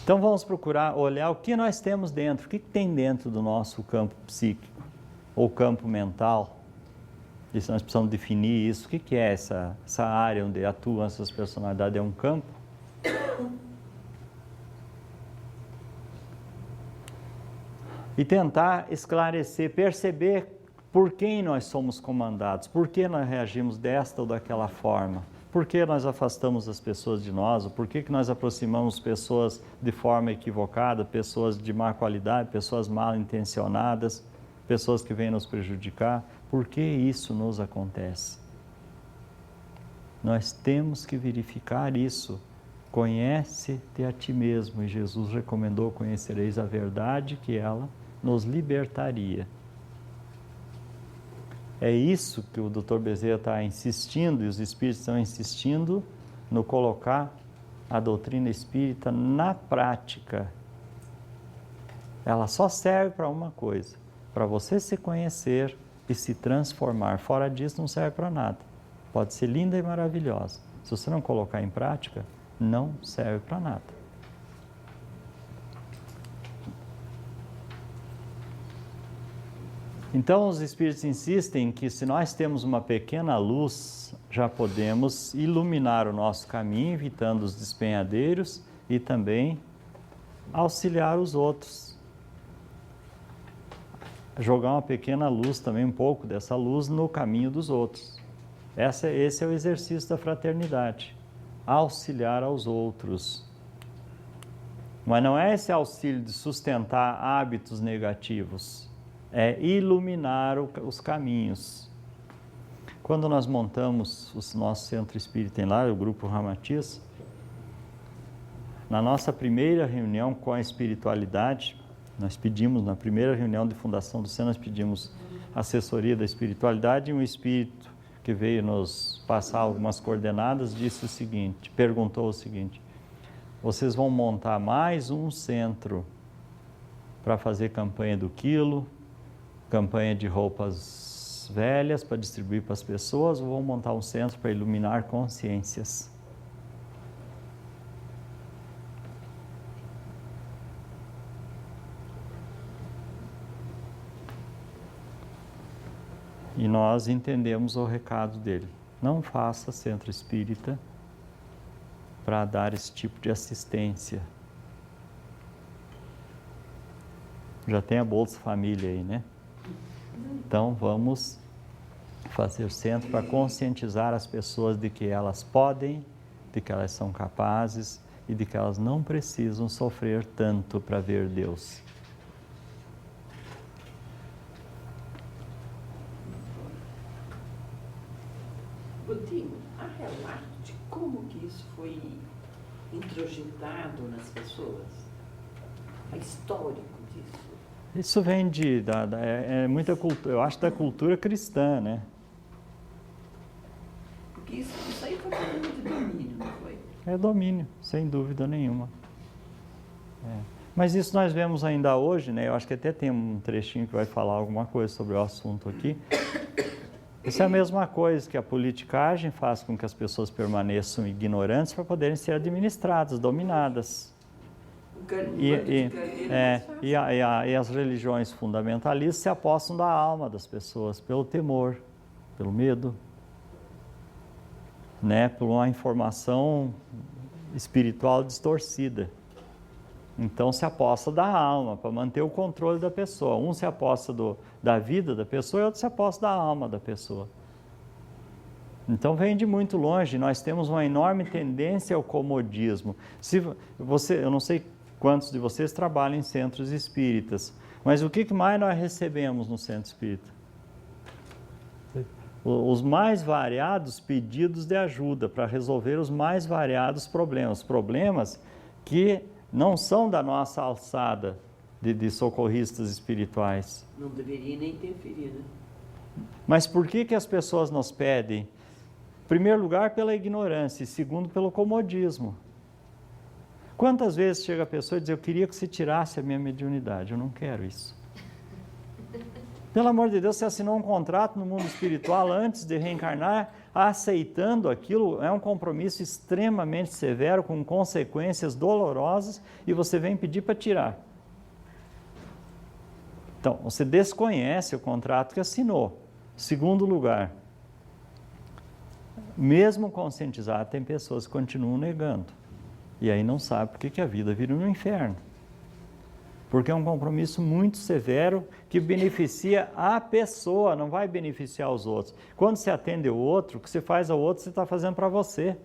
Então vamos procurar olhar o que nós temos dentro, o que tem dentro do nosso campo psíquico ou campo mental. E nós precisamos definir isso, o que é essa área onde atuam essas personalidades, é um campo? E tentar esclarecer, perceber por quem nós somos comandados, por que nós reagimos desta ou daquela forma, por que nós afastamos as pessoas de nós, ou por que nós aproximamos pessoas de forma equivocada, pessoas de má qualidade, pessoas mal intencionadas, pessoas que vêm nos prejudicar. Por que isso nos acontece? Nós temos que verificar isso. Conhece-te a ti mesmo. E Jesus recomendou: conhecereis a verdade, que ela nos libertaria. É isso que o Dr. Bezerra está insistindo, e os espíritos estão insistindo no colocar a doutrina espírita na prática. Ela só serve para uma coisa: para você se conhecer e se transformar. Fora disso não serve para nada. Pode ser linda e maravilhosa. Se você não colocar em prática, não serve para nada. Então os espíritos insistem que se nós temos uma pequena luz, já podemos iluminar o nosso caminho, evitando os despenhadeiros e também auxiliar os outros. Jogar uma pequena luz também, um pouco dessa luz, no caminho dos outros. Esse é o exercício da fraternidade, auxiliar aos outros. Mas não é esse auxílio de sustentar hábitos negativos, é iluminar os caminhos. Quando nós montamos o nosso centro espírita em Lar, o Grupo Ramatiz, na nossa primeira reunião com a espiritualidade, nós pedimos, na primeira reunião de fundação do centro, nós pedimos assessoria da espiritualidade, e um espírito que veio nos passar algumas coordenadas disse o seguinte, perguntou o seguinte: vocês vão montar mais um centro para fazer campanha do quilo, campanha de roupas velhas para distribuir para as pessoas, ou vão montar um centro para iluminar consciências? E nós entendemos o recado dele. Não faça centro espírita para dar esse tipo de assistência. Já tem a Bolsa Família aí, né? Então vamos fazer centro para conscientizar as pessoas de que elas podem, de que elas são capazes e de que elas não precisam sofrer tanto para ver Deus. Godinho, há relato de como que isso foi introjetado nas pessoas? É histórico disso? Isso vem é muita cultura, eu acho, da cultura cristã, né? Porque isso aí foi problema de domínio, não foi? É domínio, sem dúvida nenhuma. Mas isso nós vemos ainda hoje, né? Eu acho que até tem um trechinho que vai falar alguma coisa sobre o assunto aqui. Isso é a mesma coisa que a politicagem faz com que as pessoas permaneçam ignorantes para poderem ser administradas, dominadas. E as religiões fundamentalistas se apossam da alma das pessoas pelo temor, pelo medo, né? Por uma informação espiritual distorcida. Então se aposta da alma para manter o controle da pessoa. Um se aposta da vida da pessoa e outro se aposta da alma da pessoa. Então vem de muito longe. Nós temos uma enorme tendência ao comodismo. Eu não sei quantos de vocês trabalham em centros espíritas, mas o que mais nós recebemos no centro espírita? Os mais variados pedidos de ajuda para resolver os mais variados problemas. Problemas que não são da nossa alçada de socorristas espirituais. Não deveria nem interferir, né? Mas por que as pessoas nos pedem? Em primeiro lugar, pela ignorância, e segundo, pelo comodismo. Quantas vezes chega a pessoa e diz: eu queria que você tirasse a minha mediunidade? Eu não quero isso. Pelo amor de Deus, você assinou um contrato no mundo espiritual antes de reencarnar, aceitando aquilo, é um compromisso extremamente severo, com consequências dolorosas, e você vem pedir para tirar. Então, você desconhece o contrato que assinou. Segundo lugar, mesmo conscientizado, tem pessoas que continuam negando, e aí não sabe por que a vida vira um inferno. Porque é um compromisso muito severo que beneficia a pessoa, não vai beneficiar os outros. Quando você atende o outro, o que você faz ao outro, você está fazendo para você.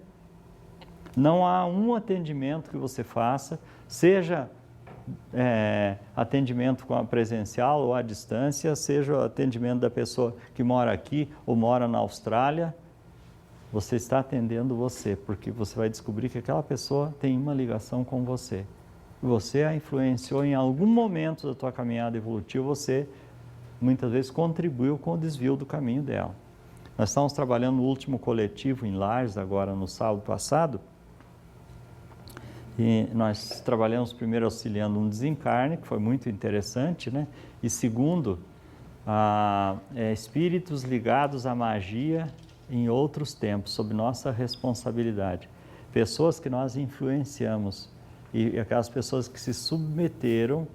Não há um atendimento que você faça, seja atendimento presencial ou à distância, seja o atendimento da pessoa que mora aqui ou mora na Austrália, você está atendendo você, porque você vai descobrir que aquela pessoa tem uma ligação com você. Você a influenciou em algum momento da tua caminhada evolutiva, você muitas vezes contribuiu com o desvio do caminho dela. Nós estávamos trabalhando no último coletivo em Lages, agora no sábado passado, e nós trabalhamos primeiro auxiliando um desencarne, que foi muito interessante, né? E segundo, espíritos ligados à magia em outros tempos, sob nossa responsabilidade. Pessoas que nós influenciamos. E aquelas pessoas que se submeteram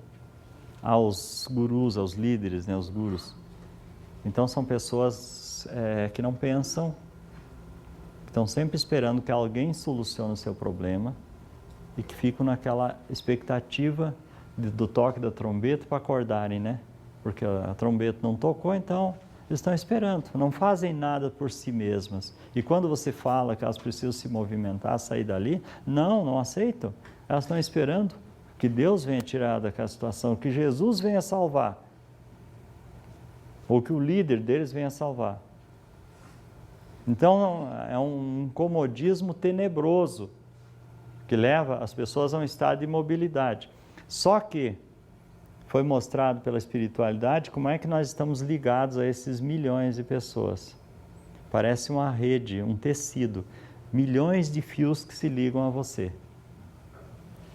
aos gurus, aos líderes, né, os gurus. Então são pessoas que não pensam, estão sempre esperando que alguém solucione o seu problema e que ficam naquela expectativa do toque da trombeta para acordarem, né? Porque a trombeta não tocou, então Eles estão esperando, não fazem nada por si mesmas. E quando você fala que elas precisam se movimentar, sair dali, não aceitam. Elas estão esperando que Deus venha tirar daquela situação, que Jesus venha salvar. Ou que o líder deles venha salvar. Então, é um comodismo tenebroso, que leva as pessoas a um estado de imobilidade. Só que foi mostrado pela espiritualidade como é que nós estamos ligados a esses milhões de pessoas. Parece uma rede, um tecido, milhões de fios que se ligam a você.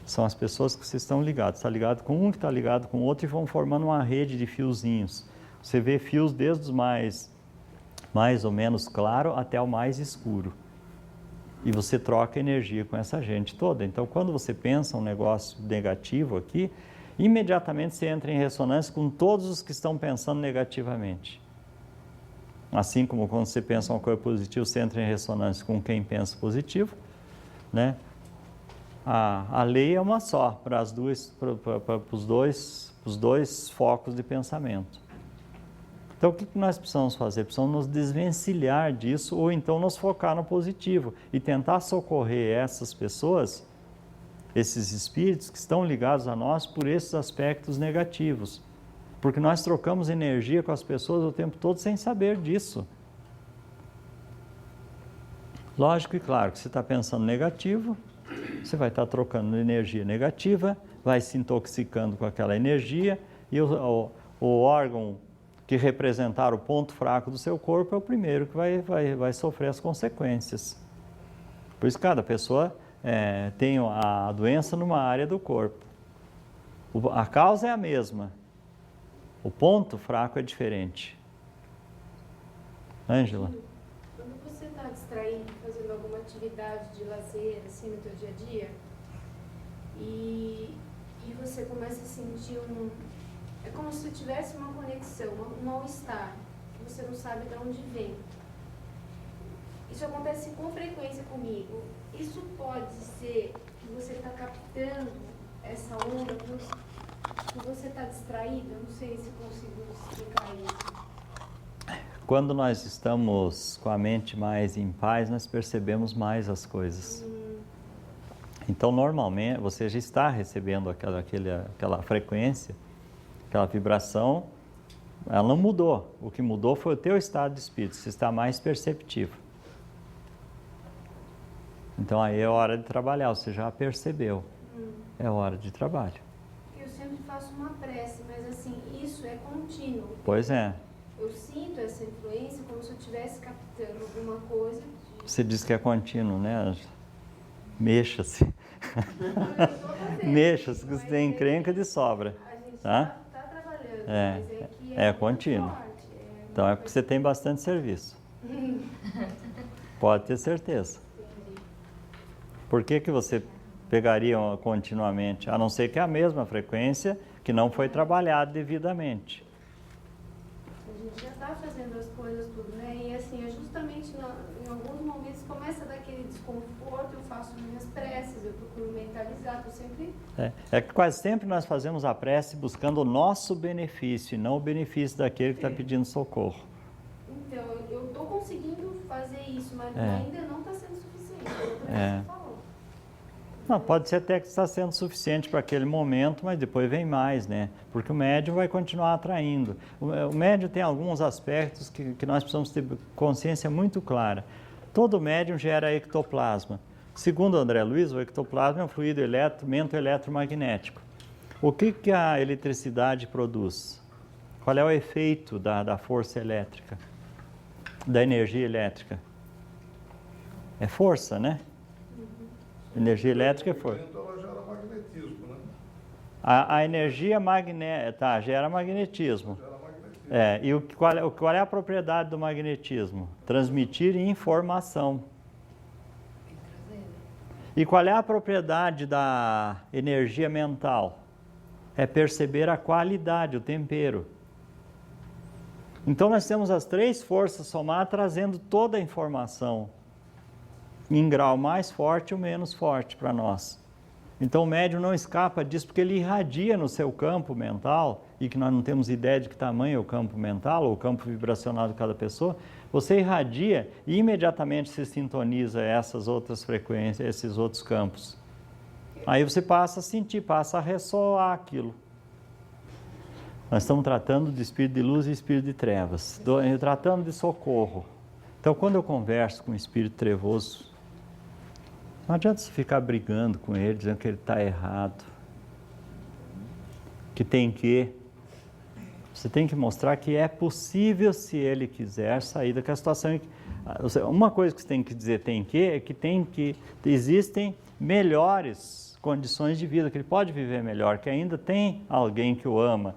São as pessoas que vocês estão ligados. Está ligado com um, que está ligado com o outro, e vão formando uma rede de fiozinhos. Você vê fios desde os mais ou menos claro até o mais escuro. E você troca energia com essa gente toda. Então, quando você pensa um negócio negativo aqui, imediatamente você entra em ressonância com todos os que estão pensando negativamente. Assim como quando você pensa uma coisa positiva, você entra em ressonância com quem pensa positivo, né? A lei é uma só para os dois focos de pensamento. Então, o que nós precisamos fazer? Precisamos nos desvencilhar disso, ou então nos focar no positivo e tentar socorrer essas pessoas, esses espíritos que estão ligados a nós por esses aspectos negativos. Porque nós trocamos energia com as pessoas o tempo todo sem saber disso. Lógico e claro que você está pensando negativo, você vai estar trocando energia negativa, vai se intoxicando com aquela energia, e o órgão que representar o ponto fraco do seu corpo é o primeiro que vai sofrer as consequências. Por isso, cada pessoa tem a doença numa área do corpo. A causa é a mesma, o ponto fraco é diferente. Ângela? Quando você está distraído, fazendo alguma atividade de lazer, assim, no teu dia a dia, e você começa a sentir é como se tivesse uma conexão, um mal-estar, que você não sabe de onde vem. Isso acontece com frequência comigo. Isso pode ser que você está captando essa onda, que você está distraído? Eu não sei se consigo explicar isso. Quando nós estamos com a mente mais em paz, nós percebemos mais as coisas. Então, normalmente, você já está recebendo aquela frequência, aquela vibração, ela não mudou. O que mudou foi o teu estado de espírito, você está mais perceptivo. Então, aí é hora de trabalhar, você já percebeu. É hora de trabalho. Eu sempre faço uma prece, mas assim, isso é contínuo. Pois é. Eu sinto essa influência como se eu estivesse captando alguma coisa. Você diz que é contínuo, né? Mexa-se. Mexa-se, que você tem encrenca de sobra. A gente tá? Tá trabalhando, É, mas é que é contínuo. forte, Então é porque você tem bastante serviço. Pode ter certeza. Por que você pegaria continuamente? A não ser que é a mesma frequência que não foi trabalhada devidamente. A gente já está fazendo as coisas tudo, né? E assim, é justamente em alguns momentos começa a dar aquele desconforto, eu faço minhas preces, eu procuro mentalizar, eu sempre... É que quase sempre nós fazemos a prece buscando o nosso benefício e não o benefício daquele que está pedindo socorro. Então, eu estou conseguindo fazer isso, mas ainda não está sendo suficiente. Você falou. Não, pode ser até que está sendo suficiente para aquele momento, mas depois vem mais, né? Porque o médium vai continuar atraindo. O médium tem alguns aspectos que nós precisamos ter consciência muito clara. Todo médium gera ectoplasma. Segundo André Luiz, o ectoplasma é um fluido mento eletromagnético. O que a eletricidade produz? Qual é o efeito da força elétrica, da energia elétrica? É força, né? Energia elétrica é força. Ela gera magnetismo, né? A energia magnética, gera magnetismo. E qual é a propriedade do magnetismo? Transmitir informação. E qual é a propriedade da energia mental? É perceber a qualidade, o tempero. Então nós temos as três forças somadas trazendo toda a informação em grau mais forte ou menos forte para nós. Então o médium não escapa disso porque ele irradia no seu campo mental, e que nós não temos ideia de que tamanho é o campo mental ou o campo vibracional de cada pessoa. Você irradia e imediatamente se sintoniza essas outras frequências, esses outros campos. Aí você passa a sentir, passa a ressoar aquilo. Nós estamos tratando de espírito de luz e espírito de trevas, tratando de socorro. Então, quando eu converso com um espírito trevoso, não adianta você ficar brigando com ele, dizendo que ele está errado, que tem que. Você tem que mostrar que é possível, se ele quiser, sair daquela situação. Uma coisa que você tem que dizer é que existem melhores condições de vida, que ele pode viver melhor, que ainda tem alguém que o ama.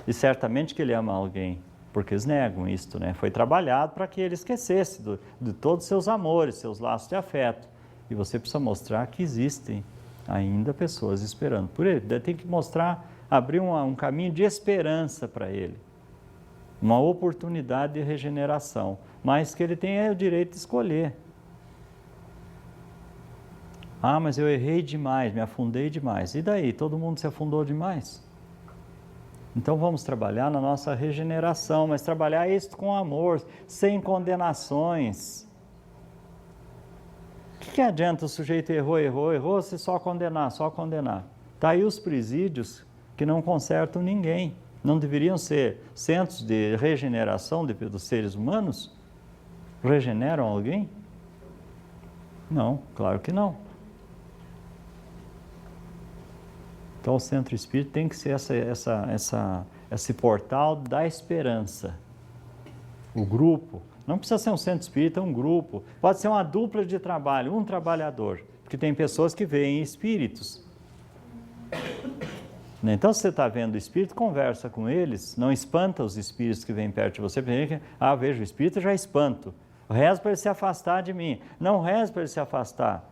E certamente que ele ama alguém, porque eles negam isto, né? Foi trabalhado para que ele esquecesse de todos os seus amores, seus laços de afeto. E você precisa mostrar que existem ainda pessoas esperando por ele. Tem que mostrar, abrir um caminho de esperança para ele. Uma oportunidade de regeneração, mas que ele tenha o direito de escolher. Ah, mas eu errei demais, me afundei demais. E daí? Todo mundo se afundou demais? Então vamos trabalhar na nossa regeneração, mas trabalhar isso com amor, sem condenações. O que adianta o sujeito errou, se só condenar? Está aí os presídios que não consertam ninguém. Não deveriam ser centros de regeneração dos seres humanos? Regeneram alguém? Não, claro que não. Então o centro espírita tem que ser esse portal da esperança. O grupo, não precisa ser um centro espírita, é um grupo. Pode ser uma dupla de trabalho, um trabalhador, porque tem pessoas que veem espíritos. Então, se você está vendo o espírito, conversa com eles, não espanta os espíritos que vêm perto de você. Vejo o espírito, já espanto. Rezo para ele se afastar de mim. Não rezo para ele se afastar.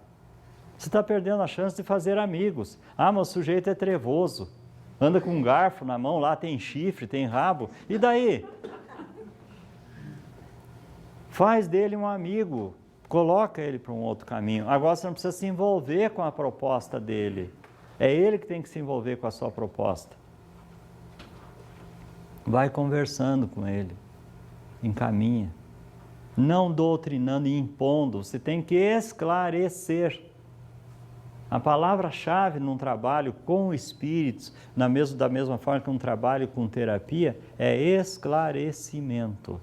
Você está perdendo a chance de fazer amigos. Ah, mas o sujeito é trevoso. Anda com um garfo na mão, lá tem chifre, tem rabo. E daí? Faz dele um amigo. Coloca ele para um outro caminho. Agora você não precisa se envolver com a proposta dele. É ele que tem que se envolver com a sua proposta. Vai conversando com ele. Encaminha. Não doutrinando e impondo. Você tem que esclarecer. A palavra-chave num trabalho com espíritos, da mesma forma que um trabalho com terapia, é esclarecimento.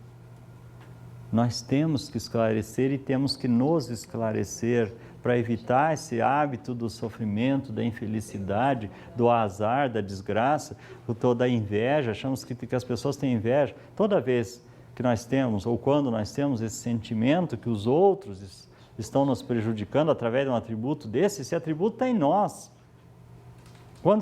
Nós temos que esclarecer e temos que nos esclarecer para evitar esse hábito do sofrimento, da infelicidade, do azar, da desgraça, toda a inveja. Achamos que as pessoas têm inveja. Toda vez que nós temos, ou quando nós temos esse sentimento que os outros estão nos prejudicando através de um atributo desse, esse atributo está em nós. Quando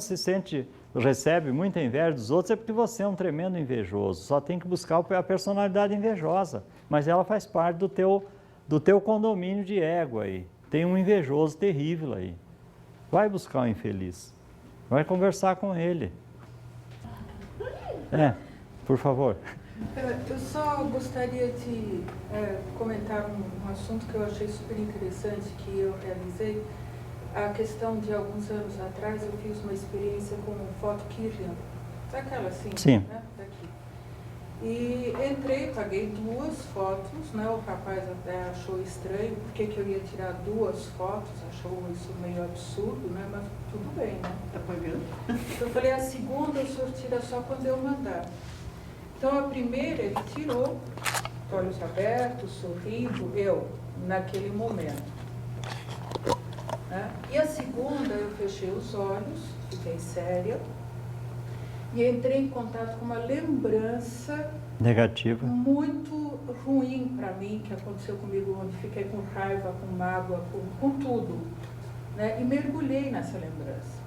recebe muita inveja dos outros, é porque você é um tremendo invejoso. Só tem que buscar a personalidade invejosa, mas ela faz parte do teu condomínio de ego aí. Tem um invejoso terrível aí. Vai buscar o infeliz. Vai conversar com ele. Por favor. Eu só gostaria de comentar um assunto que eu achei super interessante, que eu realizei. A questão de alguns anos atrás, eu fiz uma experiência com foto Kirlian. Sabe aquela assim? Sim. Né? Daqui. E entrei, paguei 2 fotos, né? O rapaz até achou estranho, porque que eu ia tirar 2 fotos, achou isso meio absurdo, né? Mas tudo bem, né? Tá pagando? Eu falei, a segunda o senhor tira só quando eu mandar. Então, a primeira ele tirou, olhos abertos, sorrindo, eu, naquele momento. Né? E a segunda, eu fechei os olhos, fiquei séria, e entrei em contato com uma lembrança Negativa. muito ruim para mim, que aconteceu comigo, onde fiquei com raiva, com mágoa, com tudo. Né? E mergulhei nessa lembrança.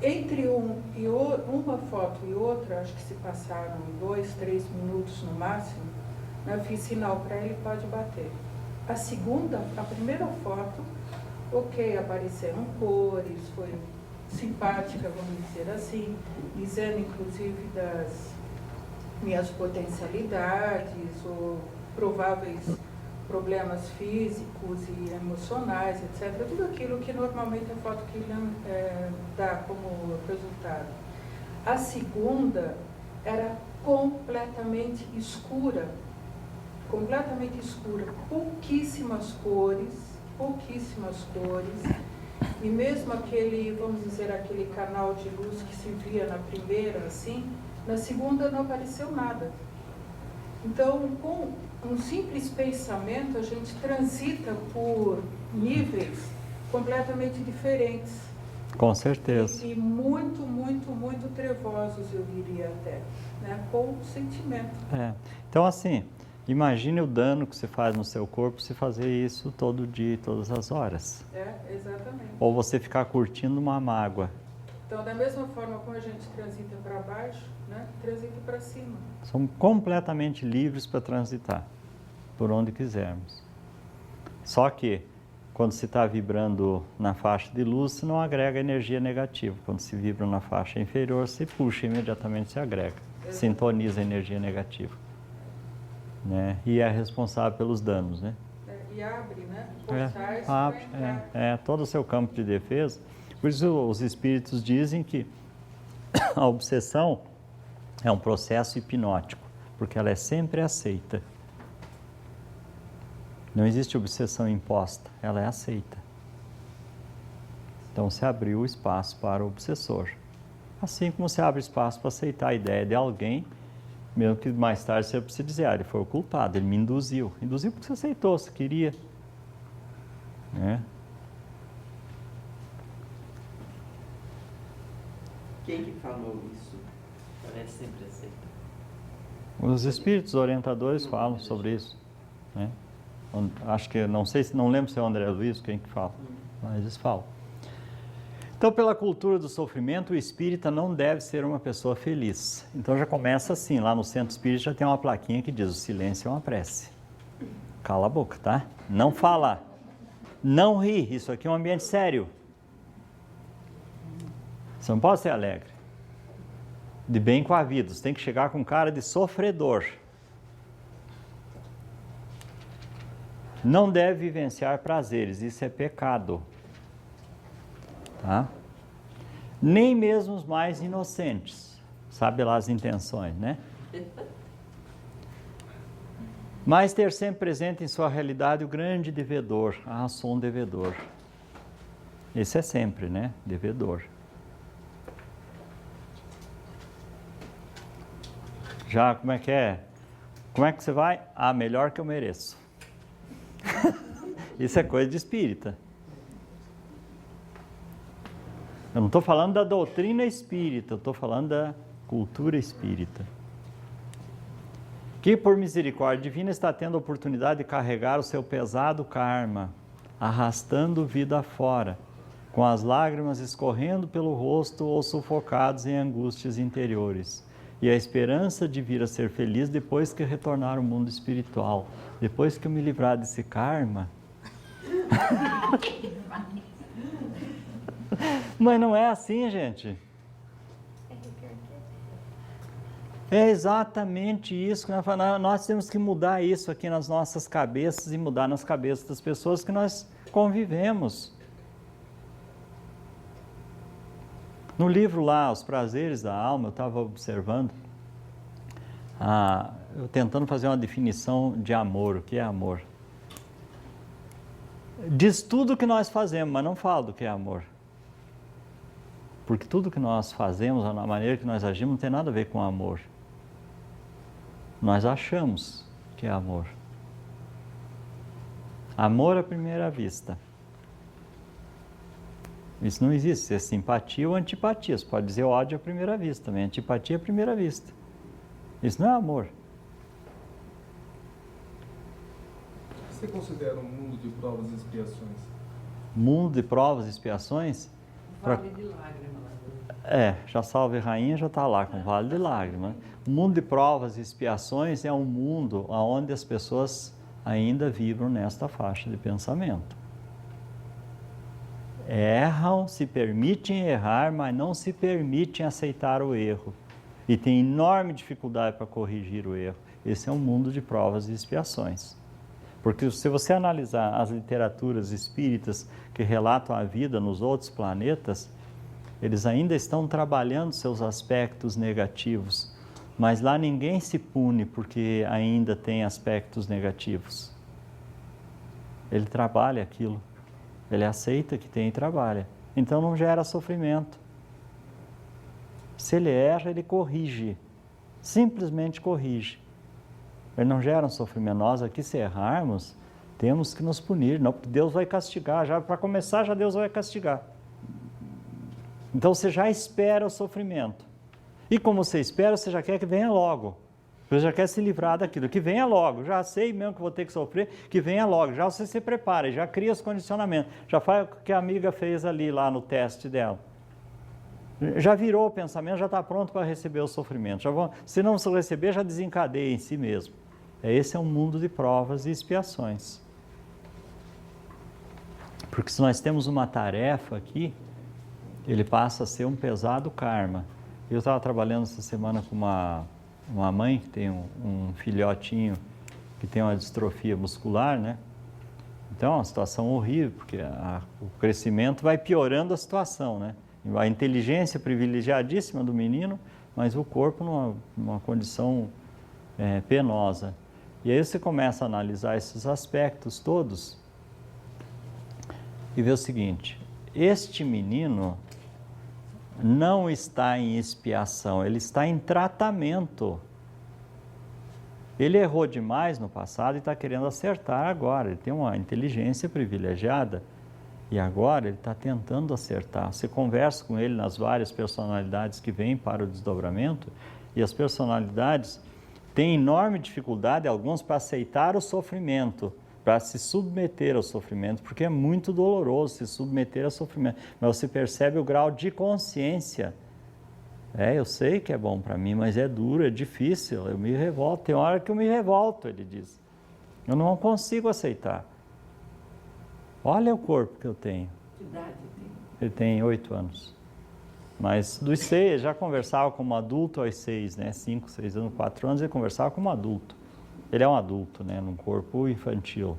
Entre uma foto e outra, acho que se passaram 2, 3 minutos no máximo, né, fiz sinal para ele, pode bater. A primeira foto, ok, apareceram cores, foi simpática, vamos dizer assim, dizendo inclusive das minhas potencialidades ou prováveis problemas físicos e emocionais, etc. Tudo aquilo que normalmente a foto Killian dá como resultado. A segunda era completamente escura, pouquíssimas cores, e mesmo aquele, vamos dizer, aquele canal de luz que se via na primeira, assim, na segunda não apareceu nada. Então, com um simples pensamento, a gente transita por níveis completamente diferentes. Com certeza. E muito, muito, muito trevosos, eu diria até, né? Com sentimento. Então, assim, imagine o dano que você faz no seu corpo se fazer isso todo dia, todas as horas. Exatamente. Ou você ficar curtindo uma mágoa. Então, da mesma forma como a gente transita para baixo, né? Transita para cima. Somos completamente livres para transitar, por onde quisermos. Só que, quando se está vibrando na faixa de luz, você não agrega energia negativa. Quando se vibra na faixa inferior, você puxa, imediatamente se agrega. Sintoniza a energia negativa. Né? E é responsável pelos danos, né? E abre, né? Portais Abre, todo o seu campo de defesa. Por isso os espíritos dizem que a obsessão é um processo hipnótico, porque ela é sempre aceita. Não existe obsessão imposta, ela é aceita. Então você abriu o espaço para o obsessor. Assim como você abre espaço para aceitar a ideia de alguém, mesmo que mais tarde você precise dizer, ele foi o culpado, ele me induziu. Induziu porque você aceitou, você queria. Né? Quem que falou isso? Parece sempre aceito. Os espíritos orientadores falam sobre isso. Né? Acho que, não lembro se é o André Luiz quem que fala, mas eles falam. Então, pela cultura do sofrimento, o espírita não deve ser uma pessoa feliz. Então já começa assim, lá no centro espírita já tem uma plaquinha que diz, o silêncio é uma prece. Cala a boca, tá? Não fala. Não ri, isso aqui é um ambiente sério. Você não pode ser alegre. De bem com a vida, você tem que chegar com cara de sofredor. Não deve vivenciar prazeres, isso é pecado. Tá? Nem mesmo os mais inocentes, sabe lá as intenções, né? Mas ter sempre presente em sua realidade o grande devedor, sou um devedor. Esse é sempre, né? Devedor. Já, como é que é? Como é que você vai? Melhor que eu mereço. Isso é coisa de espírita. Eu não estou falando da doutrina espírita, eu estou falando da cultura espírita. Que por misericórdia divina está tendo a oportunidade de carregar o seu pesado karma, arrastando vida afora, com as lágrimas escorrendo pelo rosto ou sufocados em angústias interiores. E a esperança de vir a ser feliz depois que retornar ao mundo espiritual, depois que eu me livrar desse karma. Mas não é assim, gente. É exatamente isso que nós temos que mudar isso aqui nas nossas cabeças e mudar nas cabeças das pessoas que nós convivemos. No livro lá, Os Prazeres da Alma, eu estava observando, eu tentando fazer uma definição de amor, o que é amor. Diz tudo o que nós fazemos, mas não fala do que é amor. Porque tudo que nós fazemos, a maneira que nós agimos, não tem nada a ver com amor. Nós achamos que é amor. Amor à primeira vista. Isso não existe, é simpatia ou antipatia. Você pode dizer ódio à primeira vista também, antipatia à primeira vista. Isso não é amor. Você considera um mundo de provas e expiações? Mundo de provas e expiações? Vale de lágrima. Já Salve Rainha já está lá com Vale de Lágrima. O mundo de provas e expiações é um mundo onde as pessoas ainda vibram nesta faixa de pensamento. Erram, se permitem errar, mas não se permitem aceitar o erro. E tem enorme dificuldade para corrigir o erro. Esse é um mundo de provas e expiações. Porque se você analisar as literaturas espíritas que relatam a vida nos outros planetas, eles ainda estão trabalhando seus aspectos negativos, mas lá ninguém se pune porque ainda tem aspectos negativos. Ele trabalha aquilo, ele aceita que tem e trabalha. Então não gera sofrimento. Se ele erra, ele corrige, simplesmente corrige. Ele não gera um sofrimento. Nós aqui, se errarmos, temos que nos punir, não, porque Deus vai castigar. Já para começar, já Deus vai castigar. Então você já espera o sofrimento. E como você espera, você já quer que venha logo. Você já quer se livrar daquilo, que venha logo. Já sei mesmo que vou ter que sofrer, que venha logo. Já você se prepara, já cria os condicionamentos. Já faz o que a amiga fez ali lá no teste dela. Já virou o pensamento, já está pronto para receber o sofrimento. Se não se receber, já desencadeia em si mesmo. Esse é um mundo de provas e expiações. Porque se nós temos uma tarefa aqui, ele passa a ser um pesado karma. Eu estava trabalhando essa semana com uma mãe que tem um filhotinho que tem uma distrofia muscular, né? Então é uma situação horrível, porque o crescimento vai piorando a situação, né? A inteligência privilegiadíssima do menino, mas o corpo numa condição penosa. E aí você começa a analisar esses aspectos todos e vê o seguinte: este menino não está em expiação, ele está em tratamento. Ele errou demais no passado e está querendo acertar agora. Ele tem uma inteligência privilegiada e agora ele está tentando acertar. Você conversa com ele nas várias personalidades que vêm para o desdobramento e as personalidades têm enorme dificuldade, alguns, para aceitar o sofrimento, para se submeter ao sofrimento, porque é muito doloroso se submeter ao sofrimento. Mas você percebe o grau de consciência. Eu sei que é bom para mim, mas é duro, é difícil, eu me revolto. Tem hora que eu me revolto, ele diz. Eu não consigo aceitar. Olha o corpo que eu tenho. Que idade tem? Ele tem 8 anos. Mas dos 6, já conversava como adulto aos 6, né? 5, 6 anos, 4 anos, ele conversava como adulto. Ele é um adulto, né? Num corpo infantil.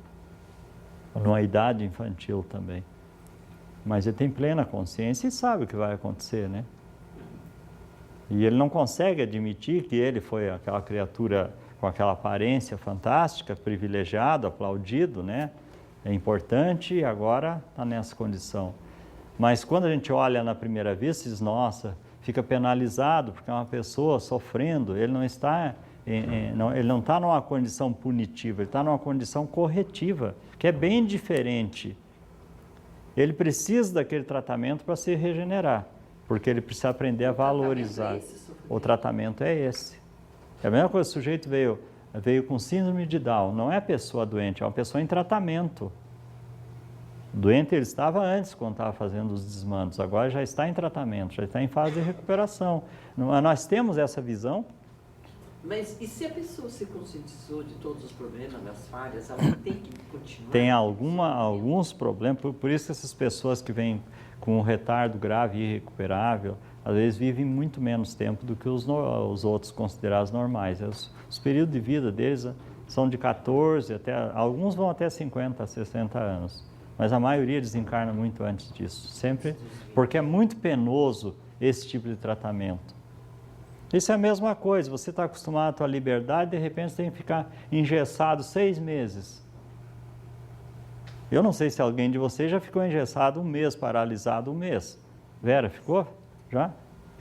Numa idade infantil também. Mas ele tem plena consciência e sabe o que vai acontecer, né? E ele não consegue admitir que ele foi aquela criatura com aquela aparência fantástica, privilegiado, aplaudido, né? É importante e agora está nessa condição. Mas quando a gente olha na primeira vista, diz, nossa, fica penalizado porque é uma pessoa sofrendo, ele não está numa condição punitiva, ele está numa condição corretiva, que é bem diferente. Ele precisa daquele tratamento para se regenerar, porque ele precisa aprender a valorizar. O tratamento é esse. É a mesma coisa, o sujeito veio com síndrome de Down, não é a pessoa doente, é uma pessoa em tratamento. Doente ele estava antes, quando estava fazendo os desmandos, agora já está em tratamento, já está em fase de recuperação. Nós temos essa visão. Mas e se a pessoa se conscientizou de todos os problemas, das falhas, ela tem que continuar? Tem alguns problemas, por isso que essas pessoas que vêm com um retardo grave e irrecuperável, às vezes vivem muito menos tempo do que os outros considerados normais. Os períodos de vida deles são de 14 alguns vão até 50, 60 anos, mas a maioria desencarna muito antes disso, sempre porque é muito penoso esse tipo de tratamento. Isso é a mesma coisa, você está acostumado à tua liberdade, de repente você tem que ficar engessado 6 meses. Eu não sei se alguém de vocês já ficou engessado 1 mês, paralisado 1 mês. Vera, ficou? Já?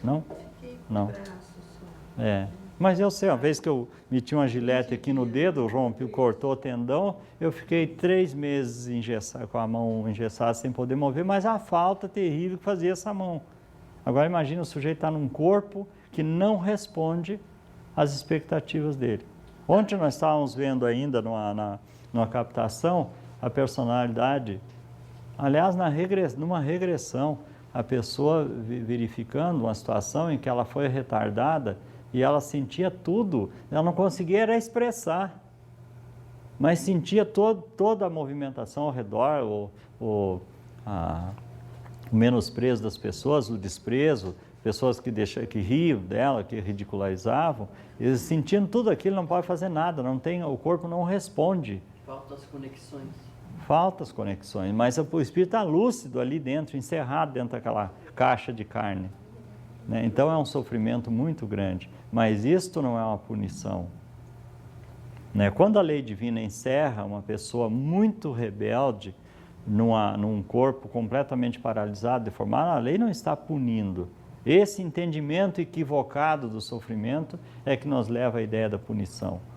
Não? Não. Mas eu sei, uma vez que eu meti uma gilete aqui no dedo, cortou o tendão, eu fiquei 3 meses engessado, com a mão engessada sem poder mover, mas a falta terrível que fazia essa mão. Agora imagina o sujeito estar num corpo que não responde às expectativas dele. Ontem nós estávamos vendo ainda numa captação a personalidade, aliás, numa regressão, a pessoa verificando uma situação em que ela foi retardada e ela sentia tudo, ela não conseguia era expressar, mas sentia toda a movimentação ao redor, o menosprezo das pessoas, o desprezo, pessoas que riam dela, que ridicularizavam, eles sentindo tudo aquilo, não pode fazer nada, o corpo não responde Faltam as conexões. Faltam as conexões, mas o espírito está lúcido ali dentro, encerrado dentro daquela caixa de carne, né? Então é um sofrimento muito grande, mas isto não é uma punição, né? Quando a lei divina encerra uma pessoa muito rebelde num corpo completamente paralisado, deformado, a lei não está punindo. Esse entendimento equivocado do sofrimento é que nos leva à ideia da punição.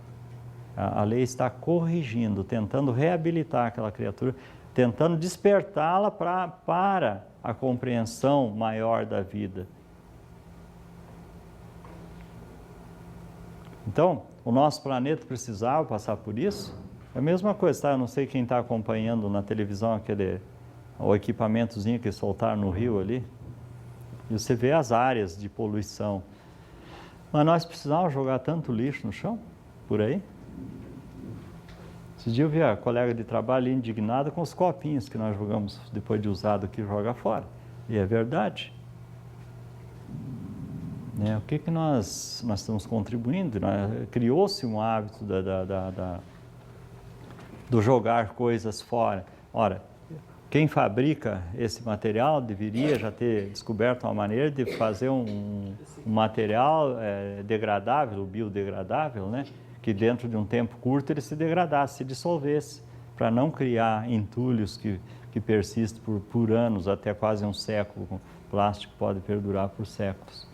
A lei está corrigindo, tentando reabilitar aquela criatura, tentando despertá-la para a compreensão maior da vida. Então, o nosso planeta precisava passar por isso? É a mesma coisa, tá? Eu não sei quem está acompanhando na televisão o equipamentozinho que soltaram no rio ali. E você vê as áreas de poluição. Mas nós precisávamos jogar tanto lixo no chão, por aí? Esse dia eu vi a colega de trabalho indignada com os copinhos que nós jogamos depois de usado aqui, joga fora. E é verdade. O que nós estamos contribuindo? Criou-se um hábito do jogar coisas fora. Ora, quem fabrica esse material deveria já ter descoberto uma maneira de fazer um material degradável, biodegradável, né? Que dentro de um tempo curto ele se degradasse, se dissolvesse, para não criar entulhos que persistem por anos, até quase um século. O plástico pode perdurar por séculos.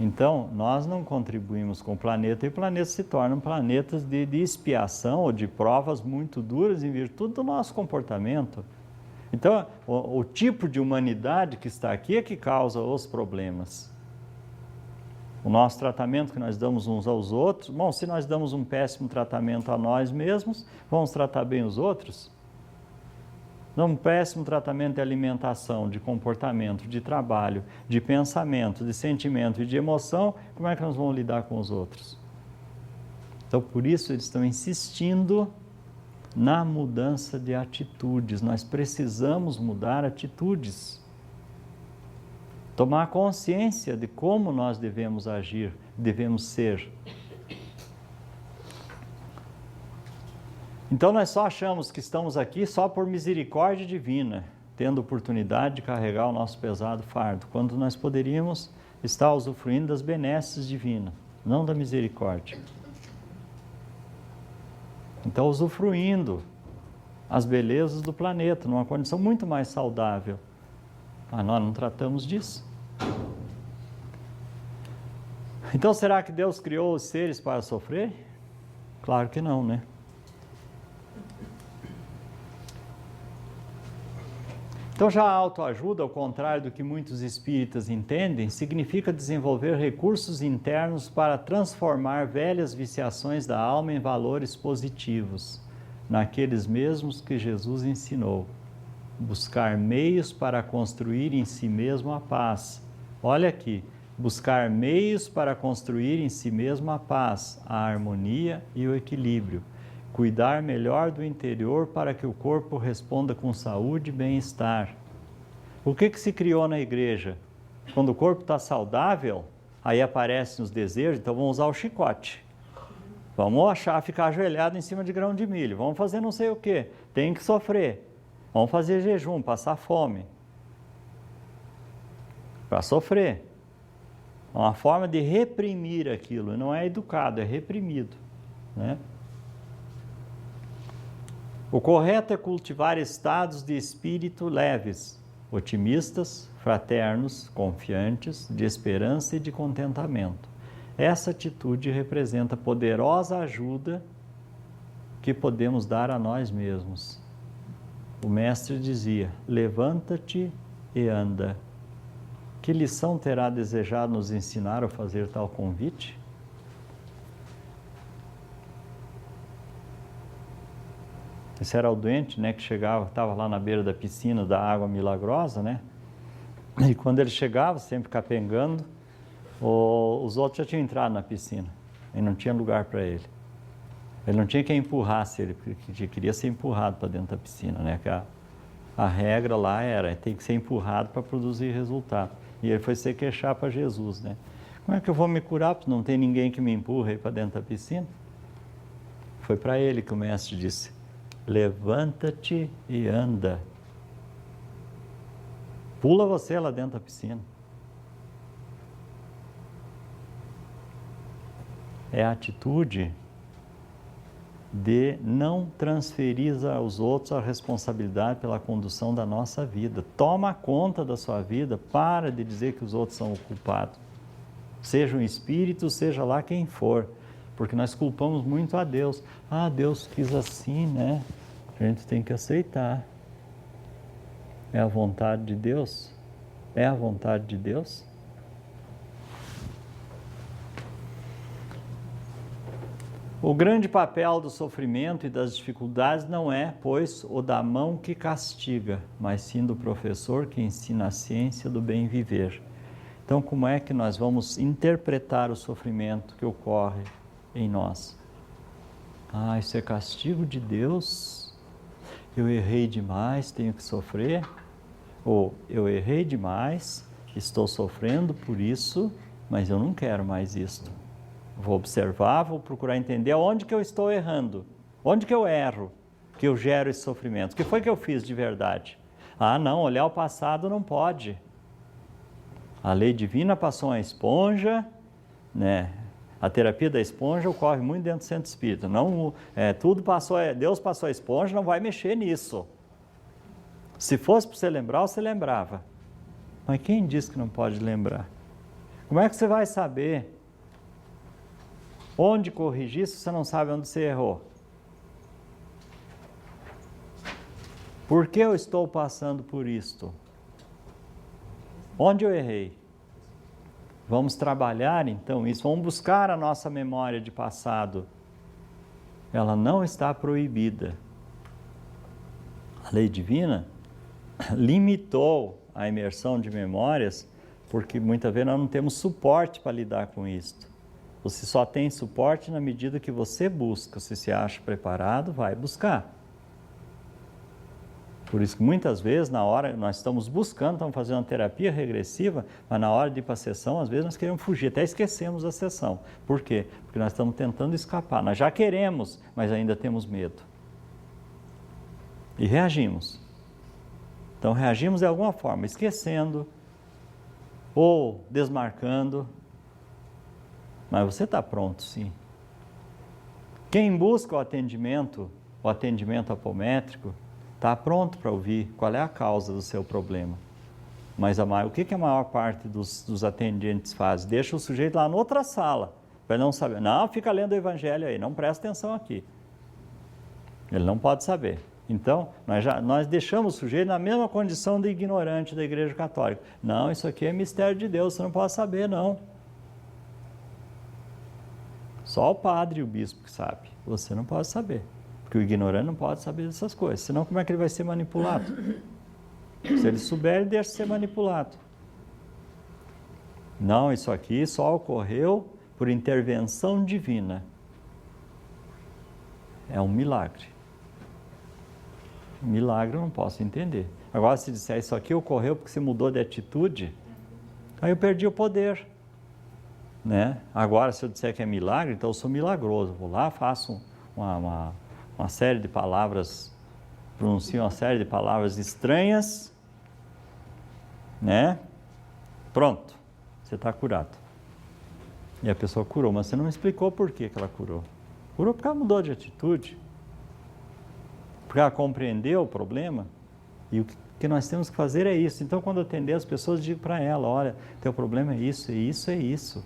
Então, nós não contribuímos com o planeta e o planeta se tornam planetas de expiação ou de provas muito duras em virtude do nosso comportamento. Então, o tipo de humanidade que está aqui é que causa os problemas. O nosso tratamento que nós damos uns aos outros, bom, se nós damos um péssimo tratamento a nós mesmos, vamos tratar bem os outros? Damos um péssimo tratamento de alimentação, de comportamento, de trabalho, de pensamento, de sentimento e de emoção, como é que nós vamos lidar com os outros? Então, por isso eles estão insistindo na mudança de atitudes. Nós precisamos mudar atitudes. Tomar consciência de como nós devemos agir, devemos ser. Então nós só achamos que estamos aqui só por misericórdia divina, tendo oportunidade de carregar o nosso pesado fardo, quando nós poderíamos estar usufruindo das benesses divinas, não da misericórdia. Então usufruindo as belezas do planeta, numa condição muito mais saudável. Mas nós não tratamos disso. Então, será que Deus criou os seres para sofrer? Claro que não, né? Então, já a autoajuda, ao contrário do que muitos espíritas entendem, significa desenvolver recursos internos para transformar velhas viciações da alma em valores positivos, naqueles mesmos que Jesus ensinou. Buscar meios para construir em si mesmo a paz. Olha aqui, buscar meios para construir em si mesmo a paz, a harmonia e o equilíbrio. Cuidar melhor do interior para que o corpo responda com saúde e bem-estar. O que se criou na igreja? Quando o corpo está saudável, aí aparecem os desejos, então vamos usar o chicote. Vamos ficar ajoelhado em cima de grão de milho, vamos fazer não sei o quê, tem que sofrer. Vamos fazer jejum, passar fome. Para sofrer. É uma forma de reprimir aquilo, não é educado, é reprimido, né? O correto é cultivar estados de espírito leves, otimistas, fraternos, confiantes, de esperança e de contentamento. Essa atitude representa poderosa ajuda que podemos dar a nós mesmos. O mestre dizia: levanta-te e anda. Que lição terá desejado nos ensinar ao fazer tal convite? Esse era o doente, né, que chegava, estava lá na beira da piscina da água milagrosa, né? E quando ele chegava, sempre capengando, os outros já tinham entrado na piscina e não tinha lugar para ele. Ele não tinha quem empurrasse ele, porque queria ser empurrado para dentro da piscina, né? Que a regra lá tem que ser empurrado para produzir resultado. E ele foi se queixar para Jesus, né? Como é que eu vou me curar, porque não tem ninguém que me empurre aí para dentro da piscina? Foi para ele que o mestre disse: levanta-te e anda. Pula você lá dentro da piscina. É a atitude de não transferir aos outros a responsabilidade pela condução da nossa vida. Toma conta da sua vida, para de dizer que os outros são o culpado. Seja um espírito, seja lá quem for, porque nós culpamos muito a Deus. Ah, Deus quis assim, né? A gente tem que aceitar. É a vontade de Deus? É a vontade de Deus? O grande papel do sofrimento e das dificuldades não é, pois, o da mão que castiga, mas sim do professor que ensina a ciência do bem viver. Então, como é que nós vamos interpretar o sofrimento que ocorre em nós? Ah, isso é castigo de Deus? Eu errei demais, tenho que sofrer? Ou eu errei demais, estou sofrendo por isso, mas eu não quero mais isto. Vou observar, vou procurar entender onde que eu estou errando, onde que eu erro, que eu gero esse sofrimento. O que foi que eu fiz de verdade? Ah, não, olhar o passado não pode. A lei divina passou uma esponja, né? A terapia da esponja ocorre muito dentro do centro espírita. Não, tudo passou, Deus passou a esponja, não vai mexer nisso. Se fosse para você lembrar, você lembrava. Mas quem disse que não pode lembrar? Como é que você vai saber onde corrigir se você não sabe onde você errou? Por que eu estou passando por isto? Onde eu errei? Vamos trabalhar então isso, vamos buscar a nossa memória de passado. Ela não está proibida. A lei divina limitou a imersão de memórias, porque muitas vezes nós não temos suporte para lidar com isto. Você só tem suporte na medida que você busca. Se se acha preparado, vai buscar. Por isso que muitas vezes, na hora, nós estamos buscando, estamos fazendo uma terapia regressiva, mas na hora de ir para a sessão, às vezes nós queremos fugir, até esquecemos a sessão. Por quê? Porque nós estamos tentando escapar. Nós já queremos, mas ainda temos medo. E reagimos. Então, reagimos de alguma forma, esquecendo ou desmarcando. Mas você está pronto, sim. Quem busca o atendimento apométrico, está pronto para ouvir qual é a causa do seu problema. Mas o que a maior parte dos atendentes faz? Deixa o sujeito lá na outra sala, para ele não saber. Não, fica lendo o evangelho aí, não presta atenção aqui. Ele não pode saber. Então, nós deixamos o sujeito na mesma condição de ignorante da Igreja Católica. Não, isso aqui é mistério de Deus, você não pode saber, não. Só o padre e o bispo que sabe. Você não pode saber. Porque o ignorante não pode saber dessas coisas. Senão, como é que ele vai ser manipulado? Se ele souber, ele deixa de ser manipulado. Não, isso aqui só ocorreu por intervenção divina. É um milagre. Milagre eu não posso entender. Agora, se disser isso aqui ocorreu porque você mudou de atitude, aí eu perdi o poder. Né? Agora, se eu disser que é milagre, então eu sou milagroso. Vou lá, faço uma série de palavras, pronuncio uma série de palavras estranhas, né? Pronto, você está curado. E a pessoa curou, mas você não me explicou por que ela curou. Curou porque ela mudou de atitude. Porque ela compreendeu o problema. E o que nós temos que fazer é isso. Então, quando eu atender as pessoas, digo para ela: olha, teu problema é isso, é isso, é isso.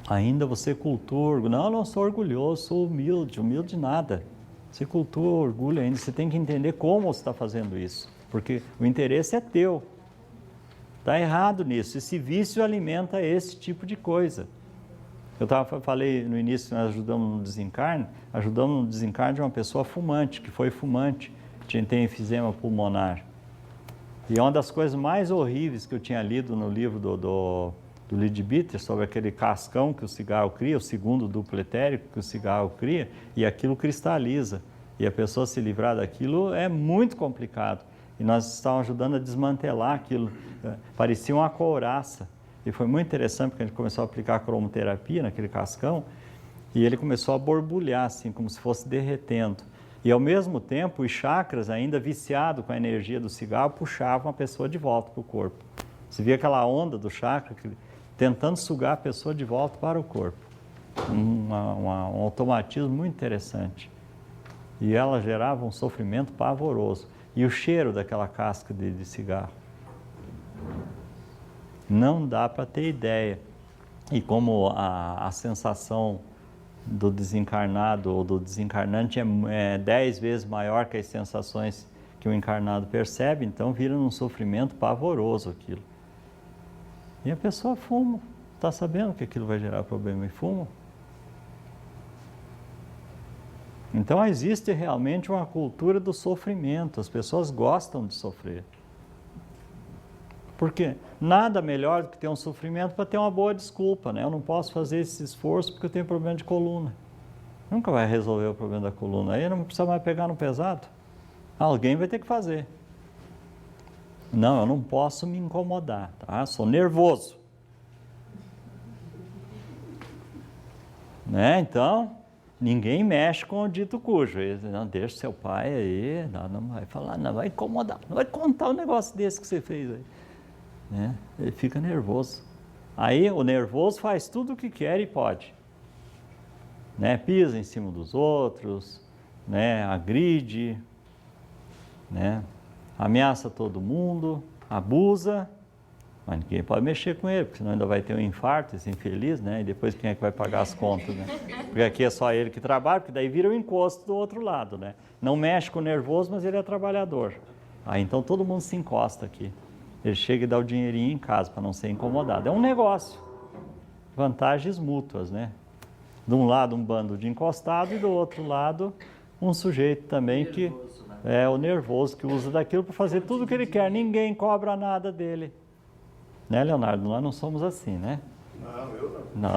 Ainda você cultua orgulho. Não, eu não sou orgulhoso, sou humilde nada. Você cultua orgulho ainda, você tem que entender como você está fazendo isso. Porque o interesse é teu. Está errado nisso. Esse vício alimenta esse tipo de coisa. Falei no início que nós ajudamos no desencarne de uma pessoa fumante, que foi fumante, que tem enfisema pulmonar. E uma das coisas mais horríveis que eu tinha lido no livro do Leadbeater, sobre aquele cascão que o cigarro cria, o segundo duplo etérico que o cigarro cria, e aquilo cristaliza. E a pessoa se livrar daquilo é muito complicado. E nós estávamos ajudando a desmantelar aquilo. Parecia uma couraça. E foi muito interessante, porque a gente começou a aplicar a cromoterapia naquele cascão, E ele começou a borbulhar, assim, como se fosse derretendo. E ao mesmo tempo, os chakras, ainda viciados com a energia do cigarro, puxavam a pessoa de volta para o corpo. Você via aquela onda do chakra tentando sugar a pessoa de volta para o corpo. Um automatismo muito interessante. E ela gerava um sofrimento pavoroso. E o cheiro daquela casca de cigarro. Não dá para ter ideia. E como a sensação do desencarnado ou do desencarnante é 10 vezes maior que as sensações que o encarnado percebe, então vira um sofrimento pavoroso aquilo. E a pessoa fuma, está sabendo que aquilo vai gerar problema e fuma. Então existe realmente uma cultura do sofrimento, as pessoas gostam de sofrer. Por quê? Nada melhor do que ter um sofrimento para ter uma boa desculpa, né? Eu não posso fazer esse esforço porque eu tenho problema de coluna. Nunca vai resolver o problema da coluna. Aí não precisa mais pegar no pesado. Alguém vai ter que fazer. Não, eu não posso me incomodar, tá? Sou nervoso. Né? Então, ninguém mexe com o dito cujo. Não, deixa seu pai aí, não vai falar, não vai incomodar, não vai contar um negócio desse que você fez aí. Né? Ele fica nervoso. Aí o nervoso faz tudo o que quer e pode. Né? Pisa em cima dos outros, né? Agride, né? Ameaça todo mundo, abusa, mas ninguém pode mexer com ele, porque senão ainda vai ter um infarto, esse infeliz, né? E depois quem é que vai pagar as contas, né? Porque aqui é só ele que trabalha, porque daí vira o encosto do outro lado, né? Não mexe com o nervoso, mas ele é trabalhador. Aí então todo mundo se encosta aqui. Ele chega e dá o dinheirinho em casa para não ser incomodado. É um negócio. Vantagens mútuas, né? De um lado um bando de encostado e do outro lado um sujeito também que é o nervoso, que usa daquilo para fazer tudo o que ele quer. Ninguém cobra nada dele. Né, Leonardo? Nós não somos assim, né? Não, eu Não.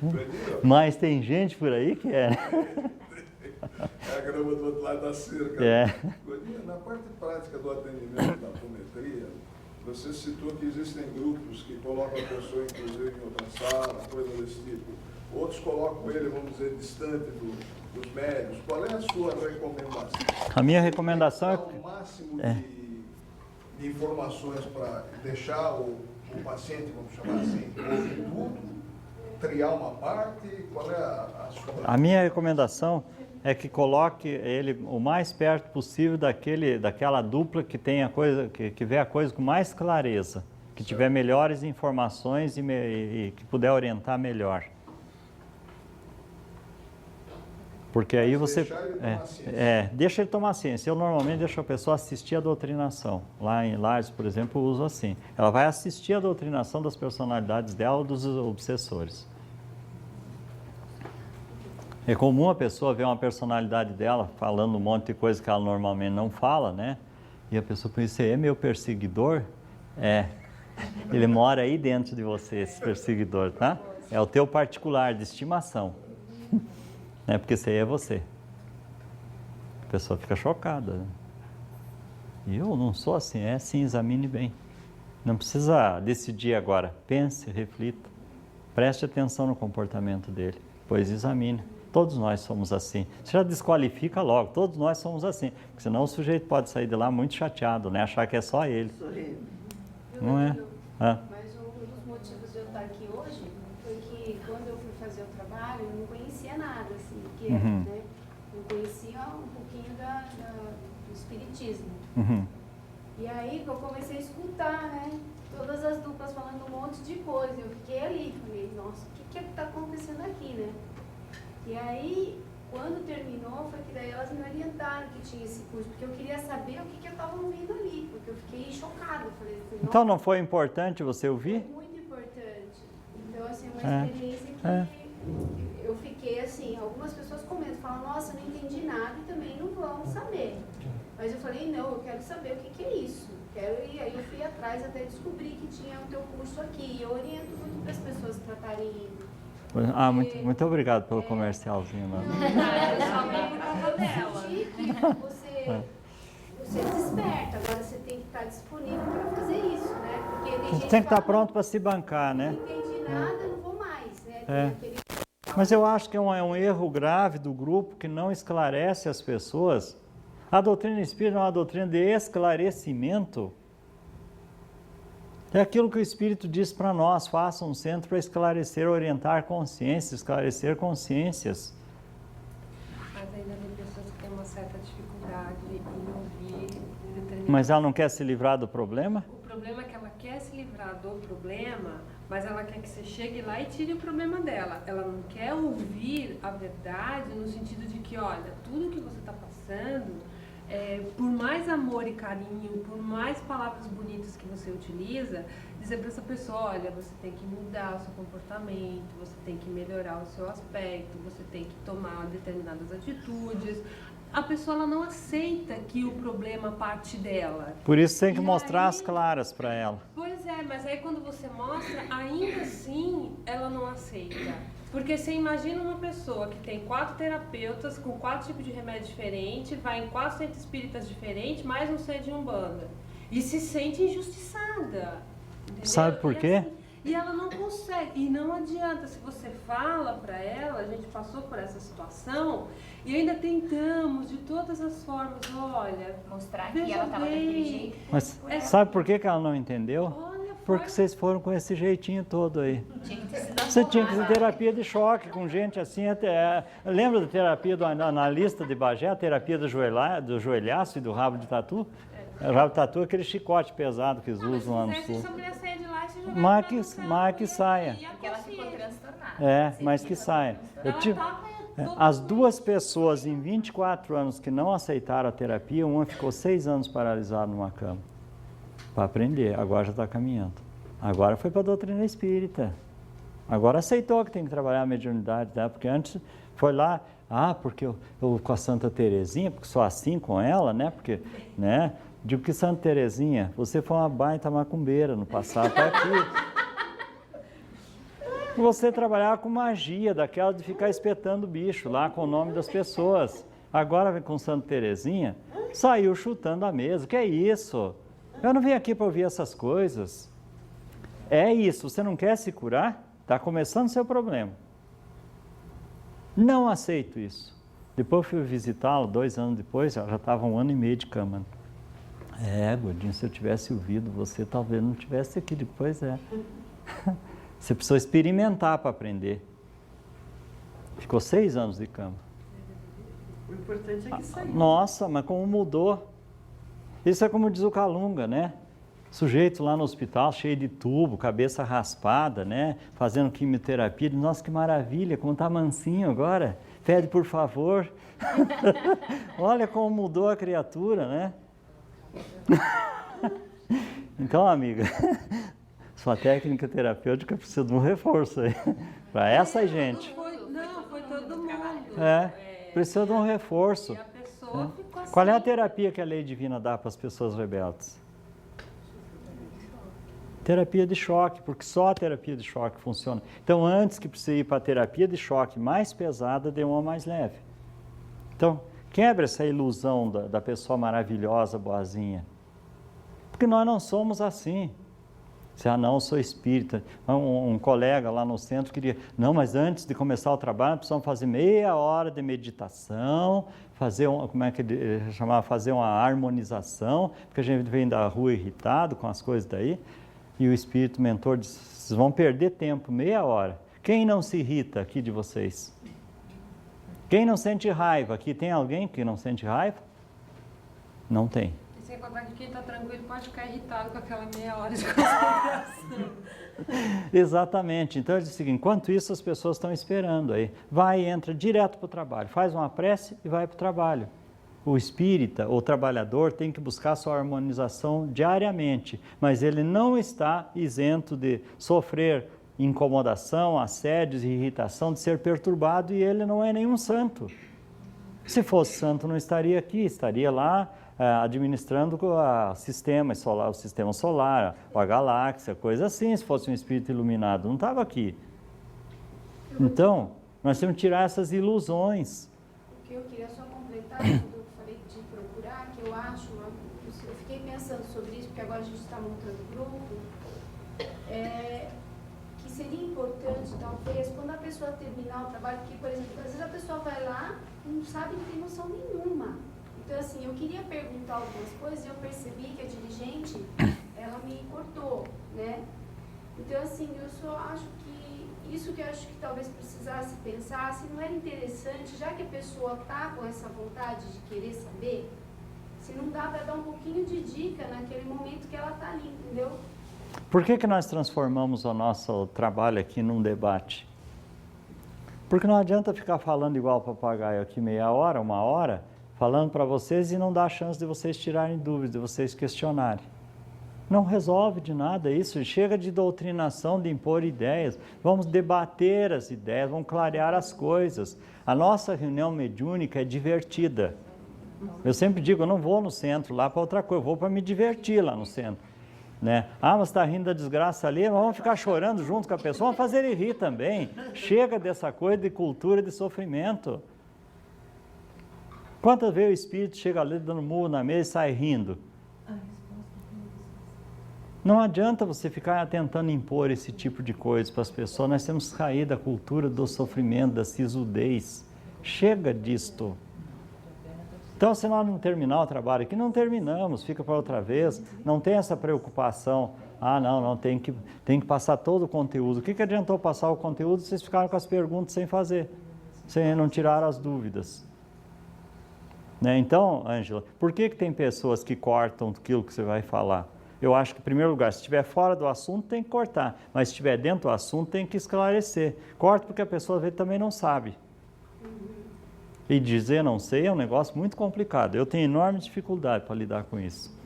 não. Mas tem gente por aí que é. É a grama do outro lado da cerca. É. Godinho, na parte prática do atendimento da apometria, você citou que existem grupos que colocam a pessoa, inclusive, em outra sala, coisa desse tipo. Outros colocam ele, vamos dizer, distante dos médios. Qual é a sua recomendação? A minha recomendação é... Dar o máximo de informações para deixar o paciente, vamos chamar assim, ouvir tudo, triar uma parte. Qual é a sua... A minha recomendação é que coloque ele o mais perto possível daquela dupla que tem a coisa, que vê a coisa com mais clareza, que tiver melhores informações e que puder orientar melhor. Porque aí você... deixa ele tomar ciência. Eu normalmente deixo a pessoa assistir a doutrinação. Lá em Lages, por exemplo, eu uso assim. Ela vai assistir a doutrinação das personalidades dela ou dos obsessores. É comum a pessoa ver uma personalidade dela falando um monte de coisa que ela normalmente não fala, né? E a pessoa pensa, você é meu perseguidor? É. Ele mora aí dentro de você, esse perseguidor, tá? É o teu particular de estimação. Né? Porque esse aí é você. A pessoa fica chocada. Né? E eu não sou assim, é sim, examine bem. Não precisa decidir agora. Pense, reflita. Preste atenção no comportamento dele, pois examine. Todos nós somos assim. Você já desqualifica logo, todos nós somos assim. Porque senão o sujeito pode sair de lá muito chateado, né? Achar que é só ele. Não é? Mas um dos motivos de eu estar aqui hoje foi que quando eu fui fazer o trabalho, eu não conhecia nada, assim, que era, né? Eu conhecia um pouquinho do espiritismo. E aí eu comecei a escutar, né? Todas as duplas falando um monte de coisa. Eu fiquei ali, falei, nossa, o que está acontecendo aqui, né? E aí, quando terminou, foi que daí elas me orientaram que tinha esse curso, porque eu queria saber o que eu estava ouvindo ali, porque eu fiquei chocada. Falei assim, então não foi importante você ouvir? Foi muito importante. Então, assim, uma experiência que eu fiquei assim, algumas pessoas comentam, falam, nossa, não entendi nada e também não vão saber. Mas eu falei, não, eu quero saber o que é isso. Quero ir, aí eu fui atrás até descobrir que tinha o teu curso aqui. E eu oriento muito para as pessoas tratarem isso. Muito obrigado pelo comercialzinho lá. Você desperta, agora você tem que estar disponível para fazer isso, né? Porque Você tem que estar pronto para se bancar, né? Não entendi nada, não vou mais, né? É. Mas eu acho que é um erro grave do grupo que não esclarece as pessoas. A doutrina espírita é uma doutrina de esclarecimento. É aquilo que o Espírito diz para nós: faça um centro para esclarecer, orientar consciências, esclarecer consciências. Mas ainda tem pessoas que têm uma certa dificuldade em ouvir determinadas... Mas ela não quer se livrar do problema? O problema é que ela quer se livrar do problema, mas ela quer que você chegue lá e tire o problema dela. Ela não quer ouvir a verdade no sentido de que, olha, tudo que você está passando, por mais amor e carinho, por mais palavras bonitas que você utiliza, dizer para essa pessoa, olha, você tem que mudar o seu comportamento, você tem que melhorar o seu aspecto, você tem que tomar determinadas atitudes. A pessoa ela não aceita que o problema parte dela. Por isso tem que E mostrar aí- as claras para ela. Pois é, mas aí quando você mostra, ainda assim ela não aceita. Porque você imagina uma pessoa que tem 4 terapeutas com 4 tipos de remédio diferentes, vai em 4 centros espíritas diferentes, mais um centro de Umbanda. E se sente injustiçada. Entendeu? Sabe por E quê? assim, e ela não consegue. E não adianta, se você fala para ela, a gente passou por essa situação, e ainda tentamos de todas as formas, olha, Mostrar que veja ela estava daquele bem, jeito. Mas É. sabe por que ela não entendeu? olha, Porque faz vocês foram com esse jeitinho todo aí. Tinha que ter sido Você tinha que fazer porrada. terapia de choque com gente assim. Lembra da terapia do analista de Bagé, a terapia do joelhaço e do rabo de tatu? O rabo de tatu é aquele chicote pesado que eles Não, mas usam lá no se fizesse, sul. essa mulher saia de lá e se jogar Mas de que- lá no mas carro, que ia- saia. ia Porque ela ficou consciente. transtornada. É, Você mas fica que saia. transtornada. Eu Ela tive, tava toda as 2 pessoas em 24 anos que não aceitaram a terapia, uma ficou 6 anos paralisada numa cama. Para aprender, agora já está caminhando. Agora foi para a doutrina espírita. Agora aceitou que tem que trabalhar a mediunidade, né? Porque antes foi lá, porque eu com a Santa Terezinha, porque sou assim com ela, né? Porque, né? Digo que Santa Terezinha, você foi uma baita macumbeira no passado, tá aqui. Você trabalhava com magia, daquela de ficar espetando bicho lá com o nome das pessoas. Agora vem com Santa Terezinha, saiu chutando a mesa. Que é isso? Eu não vim aqui para ouvir essas coisas. É isso, você não quer se curar? Está começando o seu problema. Não aceito isso. Depois eu fui visitá-lo, 2 anos depois, ela já estava 1 ano e meio de cama. Godinho, se eu tivesse ouvido você, talvez não tivesse aqui. Depois Você precisou experimentar para aprender. Ficou 6 anos de cama. O importante é que saiu. Nossa, mas como mudou. Isso é como diz o Calunga, né? Sujeito lá no hospital, cheio de tubo, cabeça raspada, né? Fazendo quimioterapia. Nossa, que maravilha, como tá mansinho agora. Pede por favor. Olha como mudou a criatura, né? Então, amiga, sua técnica terapêutica precisa de um reforço aí. Para essa gente. Não, foi todo mundo. Precisa de um reforço. E a pessoa ficou assim. Qual é a terapia que a lei divina dá para as pessoas rebeldes? Terapia de choque, porque só a terapia de choque funciona. Então, antes que precise ir para a terapia de choque mais pesada, dê uma mais leve. Então, quebra essa ilusão da pessoa maravilhosa, boazinha. Porque nós não somos assim. Você, não, eu sou espírita. Um colega lá no centro queria, não, mas antes de começar o trabalho, precisamos fazer meia hora de meditação, fazer, como é que ele chamava? Fazer uma harmonização, porque a gente vem da rua irritado com as coisas daí. E o espírito mentor disse, vocês vão perder tempo, meia hora. Quem não se irrita aqui de vocês? Quem não sente raiva? Aqui tem alguém que não sente raiva? Não tem. E sem contar que quem está tranquilo pode ficar irritado com aquela meia hora de concentração. Exatamente. Então, ele disse o seguinte, enquanto isso as pessoas estão esperando aí. Vai e entra direto para o trabalho. Faz uma prece e vai para o trabalho. O espírita, o trabalhador, tem que buscar sua harmonização diariamente, mas ele não está isento de sofrer incomodação, assédios e irritação, de ser perturbado, e ele não é nenhum santo. Se fosse santo, não estaria aqui, estaria lá administrando o sistema solar, a galáxia, coisa assim. Se fosse um espírito iluminado, não estava aqui. Então, nós temos que tirar essas ilusões. O que eu queria só completar, quando eu falei de procurar, que eu acho, eu fiquei pensando sobre isso, porque agora a gente está montando grupo, que seria importante, talvez, quando a pessoa terminar o trabalho, porque, por exemplo, às vezes a pessoa vai lá e não sabe, não tem noção nenhuma. Então, assim, eu queria perguntar algumas coisas e eu percebi que a dirigente, ela me cortou, né? Então, assim, eu só acho que isso que eu acho que talvez precisasse pensar, se não era interessante, já que a pessoa está com essa vontade de querer saber, se não dá para dar um pouquinho de dica naquele momento que ela está ali, entendeu? Por que nós transformamos o nosso trabalho aqui num debate? Porque não adianta ficar falando igual papagaio aqui meia hora, uma hora, falando para vocês e não dar a chance de vocês tirarem dúvidas, de vocês questionarem. Não resolve de nada isso, chega de doutrinação, de impor ideias, vamos debater as ideias, vamos clarear as coisas. A nossa reunião mediúnica é divertida. Eu sempre digo, eu não vou no centro lá para outra coisa, eu vou para me divertir lá no centro. Né? Ah, mas está rindo da desgraça ali, mas vamos ficar chorando junto com a pessoa, vamos fazer ele rir também. Chega dessa coisa de cultura de sofrimento. Quantas vezes o espírito chega ali dando murro na mesa e sai rindo? Não adianta você ficar tentando impor esse tipo de coisa para as pessoas. Nós temos que sair da cultura do sofrimento, da sisudez. Chega disto. Então, se nós não terminar o trabalho aqui, não terminamos, fica para outra vez. Não tem essa preocupação. Ah, não, tem que passar todo o conteúdo. O que adiantou passar o conteúdo se vocês ficaram com as perguntas sem fazer? Sem não tirar as dúvidas. Né? Então, Ângela, por que tem pessoas que cortam aquilo que você vai falar? Eu acho que, em primeiro lugar, se estiver fora do assunto, tem que cortar. Mas se estiver dentro do assunto, tem que esclarecer. Corta porque a pessoa às vezes também não sabe. E dizer não sei é um negócio muito complicado. Eu tenho enorme dificuldade para lidar com isso.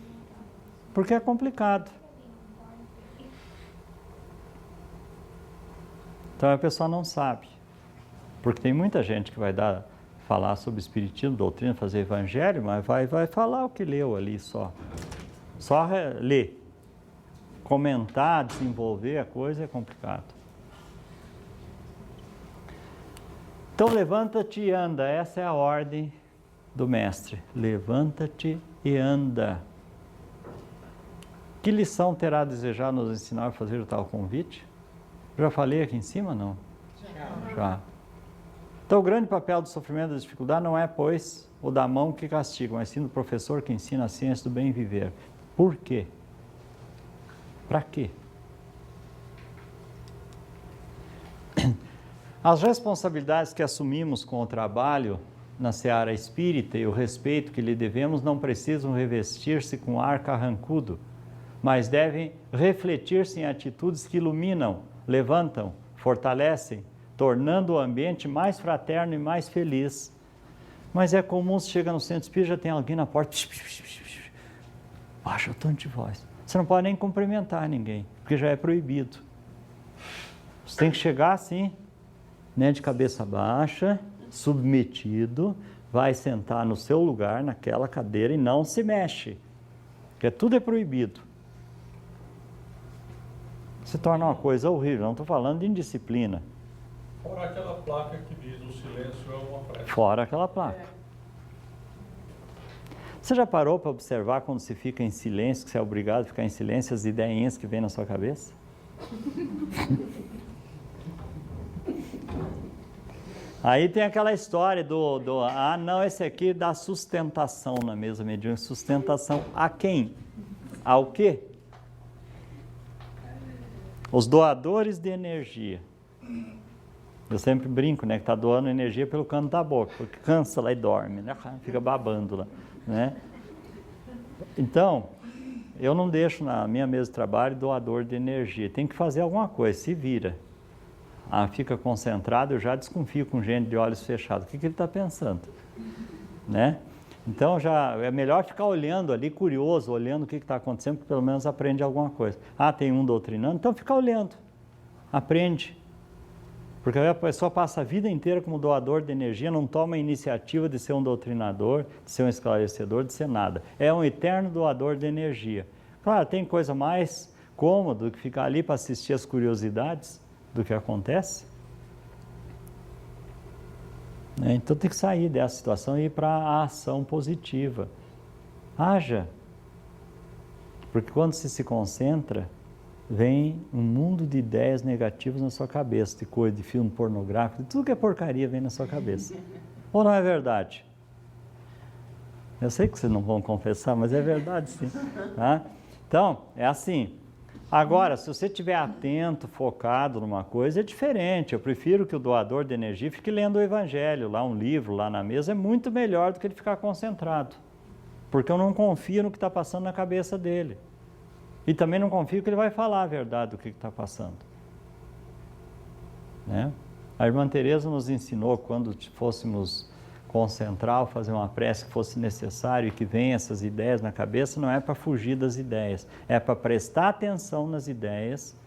Porque é complicado. Então a pessoa não sabe. Porque tem muita gente que vai falar sobre espiritismo, doutrina, fazer evangelho, mas vai falar o que leu ali só. Só ler. Comentar, desenvolver a coisa é complicado. Então, levanta-te e anda. Essa é a ordem do mestre. Levanta-te e anda. Que lição terá a desejar nos ensinar a fazer o tal convite? Já falei aqui em cima, não? Já. Então, o grande papel do sofrimento e da dificuldade não é, pois, o da mão que castiga, mas sim do professor que ensina a ciência do bem viver. Por quê? Para quê? As responsabilidades que assumimos com o trabalho na seara espírita e o respeito que lhe devemos não precisam revestir-se com ar carrancudo, mas devem refletir-se em atitudes que iluminam, levantam, fortalecem, tornando o ambiente mais fraterno e mais feliz. Mas é comum, se chega no centro espírita, já tem alguém na porta, baixa o tom de voz. Você não pode nem cumprimentar ninguém, porque já é proibido. Você tem que chegar assim, né, de cabeça baixa, submetido, vai sentar no seu lugar, naquela cadeira e não se mexe, porque tudo é proibido. Se torna uma coisa horrível, não estou falando de indisciplina. Fora aquela placa que diz o silêncio é uma prece. Fora aquela placa. Você já parou para observar quando se fica em silêncio, que você é obrigado a ficar em silêncio, as ideinhas que vêm na sua cabeça? Aí tem aquela história não, esse aqui dá sustentação na mesa mediúnica. Sustentação a quem? Ao quê? Os doadores de energia. Eu sempre brinco, né, que está doando energia pelo canto da boca, porque cansa lá e dorme, né? Fica babando lá, né? Então, eu não deixo na minha mesa de trabalho doador de energia. Tem que fazer alguma coisa, se vira. Fica concentrado, eu já desconfio com gente de olhos fechados. O que ele está pensando? Né? Então, já é melhor ficar olhando ali, curioso, olhando o que está acontecendo, porque pelo menos aprende alguma coisa. Tem um doutrinando, então fica olhando, aprende. Porque aí a pessoa passa a vida inteira como doador de energia, não toma a iniciativa de ser um doutrinador, de ser um esclarecedor, de ser nada. É um eterno doador de energia. Claro, tem coisa mais cômoda do que ficar ali para assistir as curiosidades do que acontece. Então tem que sair dessa situação e ir para a ação positiva. Haja. Porque quando se concentra, vem um mundo de ideias negativas na sua cabeça, de coisa, de filme pornográfico, de tudo que é porcaria vem na sua cabeça. Ou não é verdade? Eu sei que vocês não vão confessar, mas é verdade sim. Tá? Então, é assim. Agora, se você estiver atento, focado numa coisa, é diferente. Eu prefiro que o doador de energia fique lendo o Evangelho, lá um livro, lá na mesa, é muito melhor do que ele ficar concentrado. Porque eu não confio no que está passando na cabeça dele. E também não confio que ele vai falar a verdade do que está passando. Né? A irmã Teresa nos ensinou, quando fôssemos concentrar ou fazer uma prece que fosse necessário e que venham essas ideias na cabeça, não é para fugir das ideias, é para prestar atenção nas ideias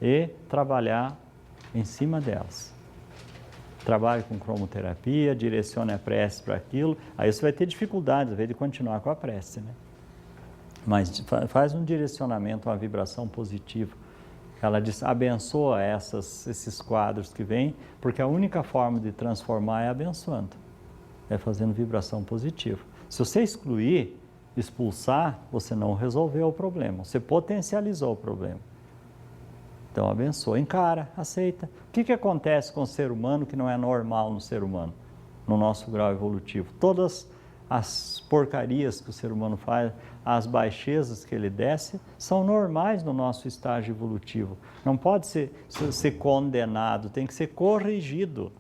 e trabalhar em cima delas. Trabalhe com cromoterapia, direcione a prece para aquilo, aí você vai ter dificuldade, às vezes, de continuar com a prece, né? Mas faz um direcionamento, uma vibração positiva. Ela diz, abençoa esses quadros que vêm, porque a única forma de transformar é abençoando. É fazendo vibração positiva. Se você excluir, expulsar, você não resolveu o problema, você potencializou o problema. Então abençoa, encara, aceita. O que acontece com o ser humano que não é normal no ser humano, no nosso grau evolutivo? Todas as porcarias que o ser humano faz, as baixezas que ele desce, são normais no nosso estágio evolutivo. Não pode ser condenado, tem que ser corrigido.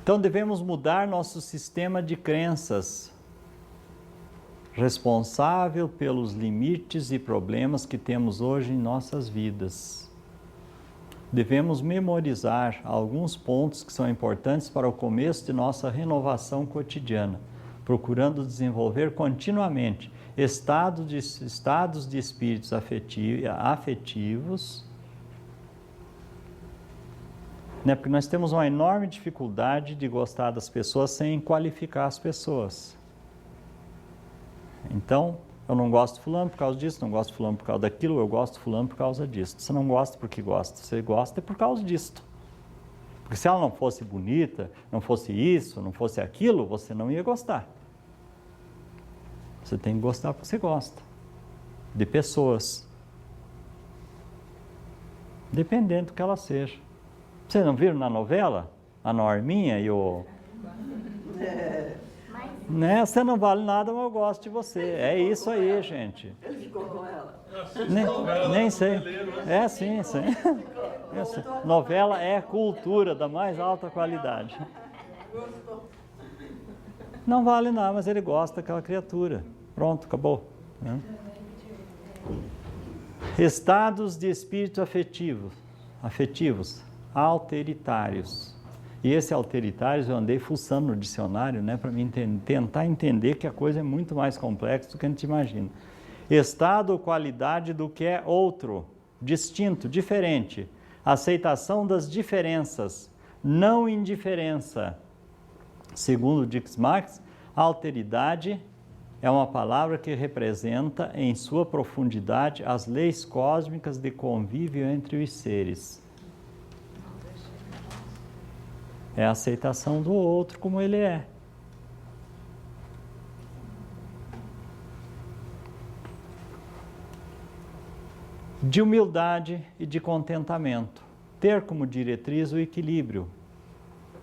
Então devemos mudar nosso sistema de crenças, responsável pelos limites e problemas que temos hoje em nossas vidas. Devemos memorizar alguns pontos que são importantes para o começo de nossa renovação cotidiana, procurando desenvolver continuamente estados de espíritos afetivos, né? Porque nós temos uma enorme dificuldade de gostar das pessoas sem qualificar as pessoas. Então, eu não gosto de fulano por causa disso, não gosto de fulano por causa daquilo, eu gosto de fulano por causa disso. Você não gosta porque gosta, você gosta por causa disto. Porque se ela não fosse bonita, não fosse isso, não fosse aquilo, você não ia gostar. Você tem que gostar porque você gosta. De pessoas. Dependendo do que ela seja. Vocês não viram na novela? A Norminha e o... Né? Você não vale nada, mas eu gosto de você. É isso aí, gente. Ele ficou com ela. Nem sei. É sim, sim. Novela é cultura da mais alta qualidade. Não vale nada, mas ele gosta daquela criatura. Pronto, acabou. Estados de espírito afetivos, alteritários. E esse alteritários eu andei fuçando no dicionário, né, para mim tentar entender que a coisa é muito mais complexa do que a gente imagina. Estado ou qualidade do que é outro, distinto, diferente. Aceitação das diferenças, não indiferença. Segundo Dix Marx, alteridade é uma palavra que representa em sua profundidade as leis cósmicas de convívio entre os seres. É a aceitação do outro como ele é. De humildade e de contentamento. Ter como diretriz o equilíbrio.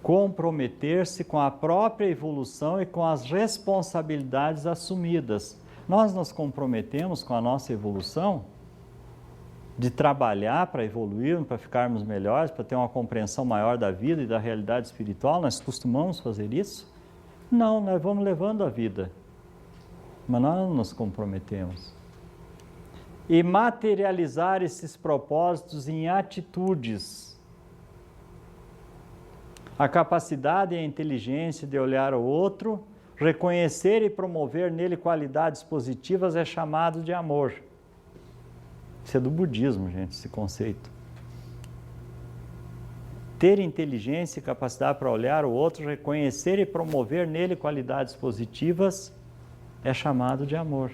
Comprometer-se com a própria evolução e com as responsabilidades assumidas. Nós nos comprometemos com a nossa evolução, de trabalhar para evoluir, para ficarmos melhores, para ter uma compreensão maior da vida e da realidade espiritual. Nós costumamos fazer isso? Não, nós vamos levando a vida, mas nós não nos comprometemos. E materializar esses propósitos em atitudes. A capacidade e a inteligência de olhar o outro, reconhecer e promover nele qualidades positivas é chamado de amor. Isso é do budismo, gente, esse conceito. Ter inteligência e capacidade para olhar o outro, reconhecer e promover nele qualidades positivas é chamado de amor.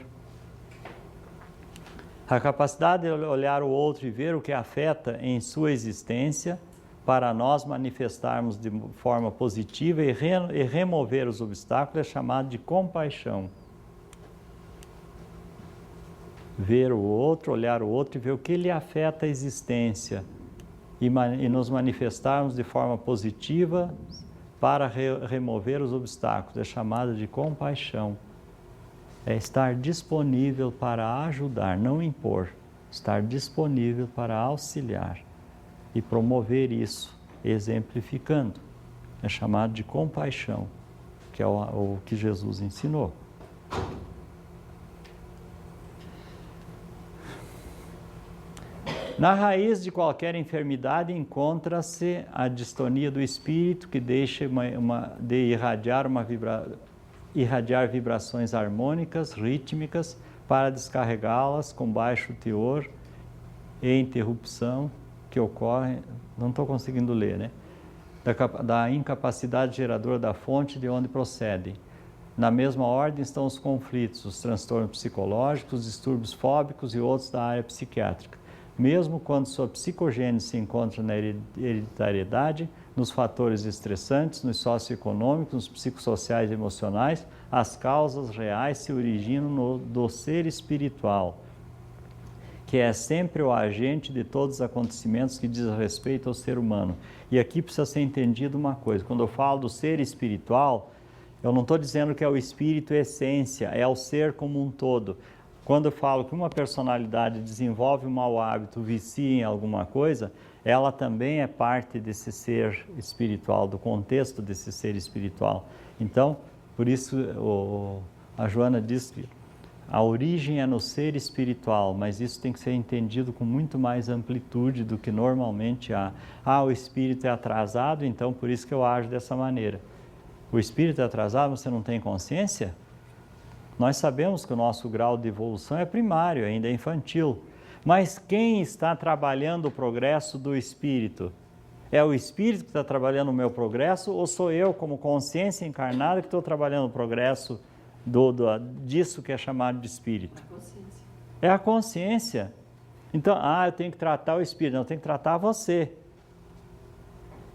A capacidade de olhar o outro e ver o que afeta em sua existência para nós manifestarmos de forma positiva e remover os obstáculos é chamado de compaixão. ver o outro, olhar o outro e ver o que lhe afeta a existência e nos manifestarmos de forma positiva para remover os obstáculos. É chamado de compaixão. É estar disponível para ajudar, não impor. Estar disponível para auxiliar e promover isso, exemplificando. É chamado de compaixão, que é o que Jesus ensinou. Na raiz de qualquer enfermidade encontra-se a distonia do espírito, que deixa de irradiar vibrações harmônicas, rítmicas, para descarregá-las com baixo teor e interrupção que ocorre, não estou conseguindo ler, né? Da incapacidade geradora da fonte de onde procedem. Na mesma ordem estão os conflitos, os transtornos psicológicos, os distúrbios fóbicos e outros da área psiquiátrica. Mesmo quando sua psicogênese se encontra na hereditariedade, nos fatores estressantes, nos socioeconômicos, nos psicossociais e emocionais, as causas reais se originam do ser espiritual, que é sempre o agente de todos os acontecimentos que diz respeito ao ser humano. E aqui precisa ser entendido uma coisa: quando eu falo do ser espiritual, eu não estou dizendo que é o espírito essência, é o ser como um todo. Quando eu falo que uma personalidade desenvolve um mau hábito, vicia em alguma coisa, ela também é parte desse ser espiritual, do contexto desse ser espiritual. Então, por isso a Joana diz que a origem é no ser espiritual, mas isso tem que ser entendido com muito mais amplitude do que normalmente há. O espírito é atrasado, então por isso que eu ajo dessa maneira. O espírito é atrasado, você não tem consciência? Nós sabemos que o nosso grau de evolução é primário, ainda é infantil. Mas quem está trabalhando o progresso do espírito? É o espírito que está trabalhando o meu progresso ou sou eu, como consciência encarnada, que estou trabalhando o progresso disso que é chamado de espírito? A consciência. É a consciência. Então, eu tenho que tratar o espírito. Não, eu tenho que tratar você.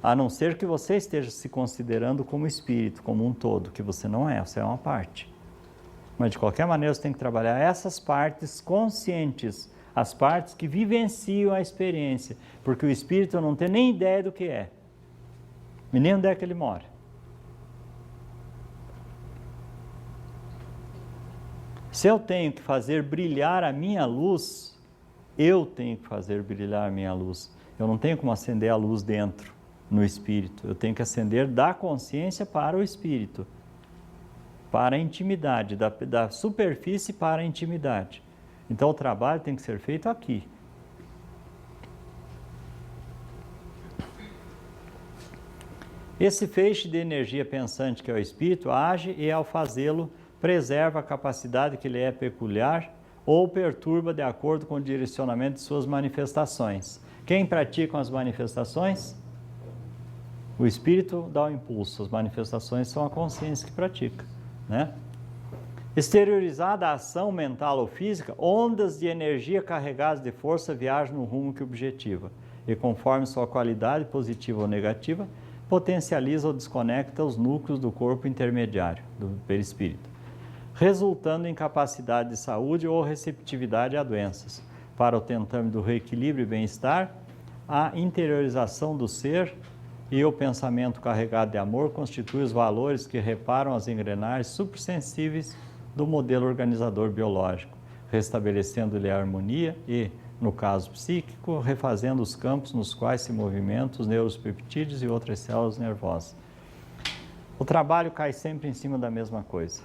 A não ser que você esteja se considerando como espírito, como um todo, que você não é, você é uma parte. Mas, de qualquer maneira, você tem que trabalhar essas partes conscientes, as partes que vivenciam a experiência, porque o espírito não tem nem ideia do que é, e nem onde é que ele mora. Se eu tenho que fazer brilhar a minha luz, eu tenho que fazer brilhar a minha luz. Eu não tenho como acender a luz dentro, no espírito. Eu tenho que acender da consciência para o espírito. Para a intimidade, da superfície para a intimidade. Então o trabalho tem que ser feito aqui. Esse feixe de energia pensante que é o espírito age e, ao fazê-lo, preserva a capacidade que lhe é peculiar ou perturba de acordo com o direcionamento de suas manifestações. Quem pratica as manifestações? O espírito dá o impulso, as manifestações são a consciência que pratica. Né? Exteriorizada a ação mental ou física, ondas de energia carregadas de força viajam no rumo que objetiva e, conforme sua qualidade positiva ou negativa, potencializa ou desconecta os núcleos do corpo intermediário, do perispírito, resultando em incapacidade de saúde ou receptividade a doenças. Para o tentame do reequilíbrio e bem-estar, a interiorização do ser e o pensamento carregado de amor constitui os valores que reparam as engrenagens supersensíveis do modelo organizador biológico, restabelecendo-lhe a harmonia e, no caso psíquico, refazendo os campos nos quais se movimentam os neuropeptídeos e outras células nervosas. O trabalho cai sempre em cima da mesma coisa.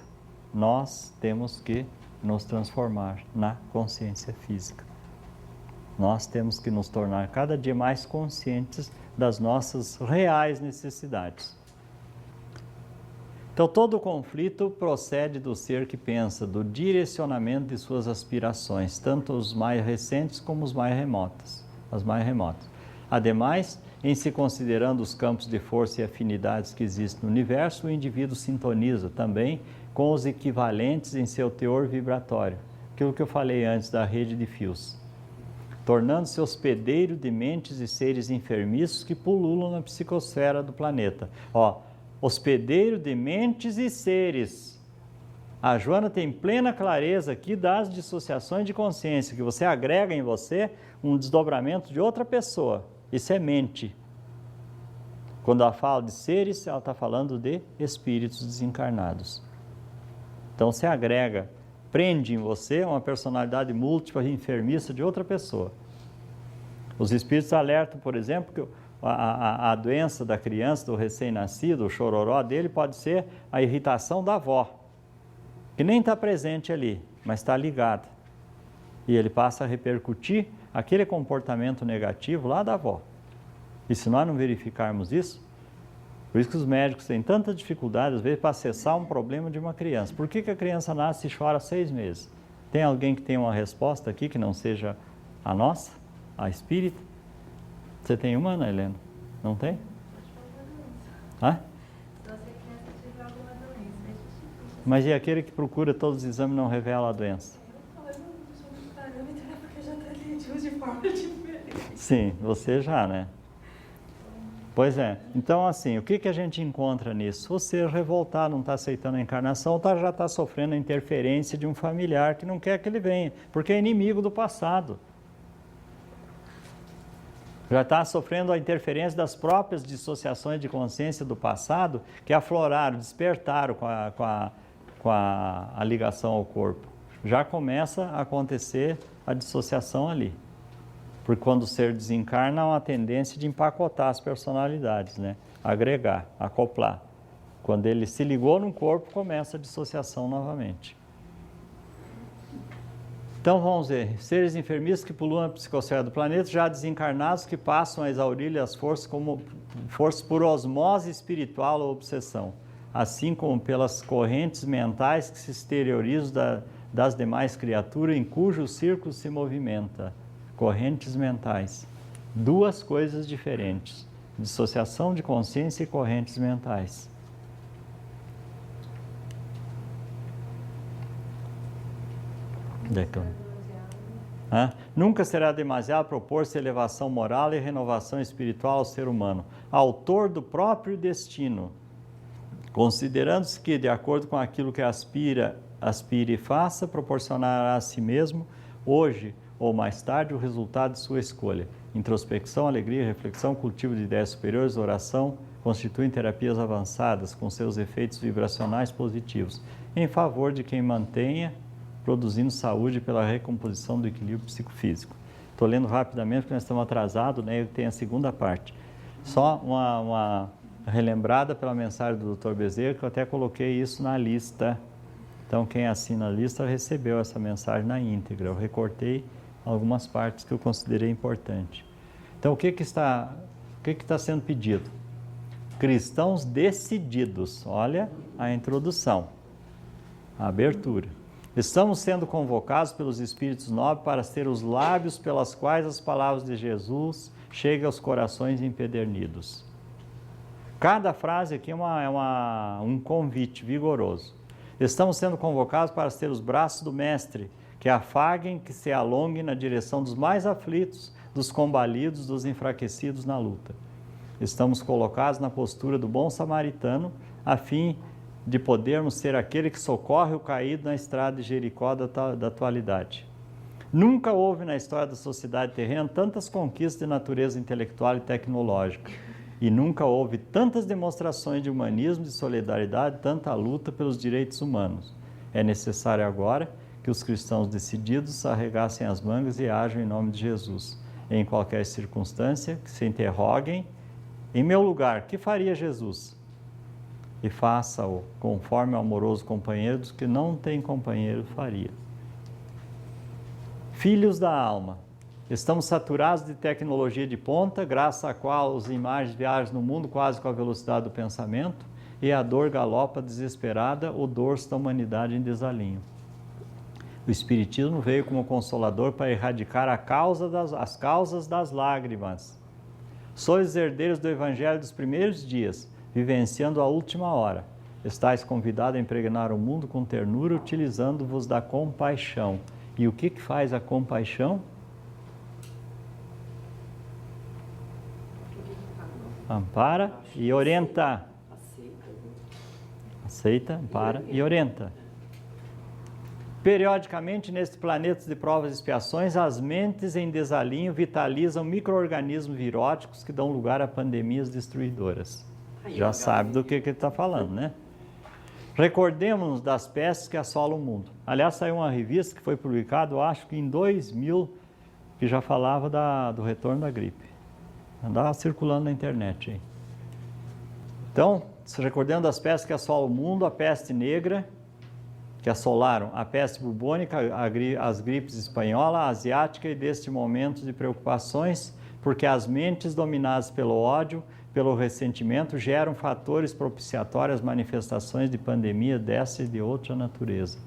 Nós temos que nos transformar na consciência física. Nós temos que nos tornar cada dia mais conscientes das nossas reais necessidades. Então, todo o conflito procede do ser que pensa, do direcionamento de suas aspirações, tanto os mais recentes como os mais remotas, as mais remotas. Ademais, em se considerando os campos de força e afinidades que existem no universo, o indivíduo sintoniza também com os equivalentes em seu teor vibratório, aquilo que eu falei antes da rede de fios, tornando-se hospedeiro de mentes e seres enfermiços que pululam na psicosfera do planeta. Hospedeiro de mentes e seres. A Joana tem plena clareza aqui das dissociações de consciência, que você agrega em você um desdobramento de outra pessoa. Isso é mente. Quando ela fala de seres, ela está falando de espíritos desencarnados. Então você agrega, prende em você uma personalidade múltipla e enfermiça de outra pessoa. Os espíritos alertam, por exemplo, que a doença da criança, do recém-nascido, o chororó dele, pode ser a irritação da avó, que nem está presente ali, mas está ligada. E ele passa a repercutir aquele comportamento negativo lá da avó. E se nós não verificarmos isso, por isso que os médicos têm tanta dificuldade, às vezes, para acessar um problema de uma criança. Por que a criança nasce e chora 6 meses? Tem alguém que tem uma resposta aqui que não seja a nossa, a espírita? Você tem uma, Ana Helena? Não tem? Hã? Mas e aquele que procura todos os exames e não revela a doença? Sim, você já, né? Pois é. Então, assim, o que a gente encontra nisso? O ser revoltado, não está aceitando a encarnação, já está sofrendo a interferência de um familiar que não quer que ele venha, porque é inimigo do passado. Já está sofrendo a interferência das próprias dissociações de consciência do passado que afloraram, despertaram com a ligação ao corpo. Já começa a acontecer a dissociação ali. Porque quando o ser desencarna, há uma tendência de empacotar as personalidades, né? Agregar, acoplar. Quando ele se ligou no corpo, começa a dissociação novamente. Então vamos ver, seres enfermizos que pululam a psicosfera do planeta, já desencarnados que passam a exaurir-lhe as forças como forças por osmose espiritual ou obsessão, assim como pelas correntes mentais que se exteriorizam das demais criaturas em cujo círculo se movimenta. Correntes mentais. 2 coisas diferentes. Dissociação de consciência e correntes mentais. Nunca será demasiado propor-se elevação moral e renovação espiritual ao ser humano, autor do próprio destino, considerando-se que, de acordo com aquilo que aspire e faça, proporcionará a si mesmo, hoje ou mais tarde, o resultado de sua escolha. Introspecção, alegria, reflexão, cultivo de ideias superiores, oração, constituem terapias avançadas com seus efeitos vibracionais positivos, em favor de quem mantenha produzindo saúde pela recomposição do equilíbrio psicofísico. Estou lendo rapidamente porque nós estamos atrasados, né? Tem a segunda parte. Só uma relembrada pela mensagem do Dr. Bezerra, que eu até coloquei isso na lista. Então, quem assina a lista recebeu essa mensagem na íntegra. Eu recortei algumas partes que eu considerei importante. Então, o que está sendo pedido? Cristãos decididos. Olha a introdução, a abertura. Estamos sendo convocados pelos Espíritos nobres para ser os lábios pelas quais as palavras de Jesus chegam aos corações empedernidos. Cada frase aqui é um convite vigoroso. Estamos sendo convocados para ser os braços do Mestre, que afaguem, que se alonguem na direção dos mais aflitos, dos combalidos, dos enfraquecidos na luta. Estamos colocados na postura do bom samaritano, a fim de podermos ser aquele que socorre o caído na estrada de Jericó da atualidade. Nunca houve na história da sociedade terrena tantas conquistas de natureza intelectual e tecnológica, e nunca houve tantas demonstrações de humanismo, de solidariedade, tanta luta pelos direitos humanos. É necessário agora que os cristãos decididos arregassem as mangas e ajam em nome de Jesus. Em qualquer circunstância, que se interroguem, em meu lugar, que faria Jesus? E faça-o conforme o amoroso companheiro dos que não tem companheiro faria. Filhos da alma, estamos saturados de tecnologia de ponta, graças à qual as imagens viajam no mundo quase com a velocidade do pensamento, e a dor galopa desesperada o dorso da humanidade em desalinho. O Espiritismo veio como consolador para erradicar as causas das lágrimas. Sois herdeiros do Evangelho dos primeiros dias, vivenciando a última hora. Estais convidados a impregnar o mundo com ternura, utilizando-vos da compaixão. E o que faz a compaixão? Ampara e orienta. Aceita, ampara e orienta. Periodicamente, neste planeta de provas e expiações, as mentes em desalinho vitalizam micro-organismos viróticos que dão lugar a pandemias destruidoras. Já sabe do que ele está falando, né? Recordemos-nos das pestes que assolam o mundo. Aliás, saiu uma revista que foi publicada, eu acho que em 2000, que já falava do retorno da gripe. Andava circulando na internet aí. Então, se recordando das pestes que assolam o mundo, a peste negra, que assolaram a peste bubônica, as gripes espanhola, asiática e deste momento de preocupações, porque as mentes dominadas pelo ódio, pelo ressentimento, geram fatores propiciatórios às manifestações de pandemia dessa e de outra natureza.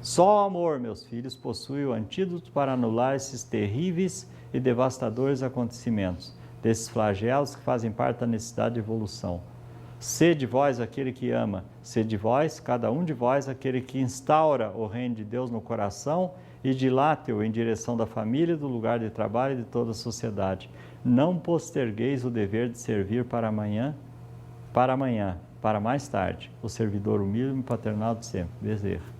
Só o amor, meus filhos, possui o antídoto para anular esses terríveis e devastadores acontecimentos, desses flagelos que fazem parte da necessidade de evolução. Sede vós aquele que ama, sede vós, cada um de vós, aquele que instaura o reino de Deus no coração e dilate-o em direção da família, do lugar de trabalho e de toda a sociedade. Não postergueis o dever de servir para amanhã, para mais tarde, o servidor humilde e paternal de sempre. Bezerra.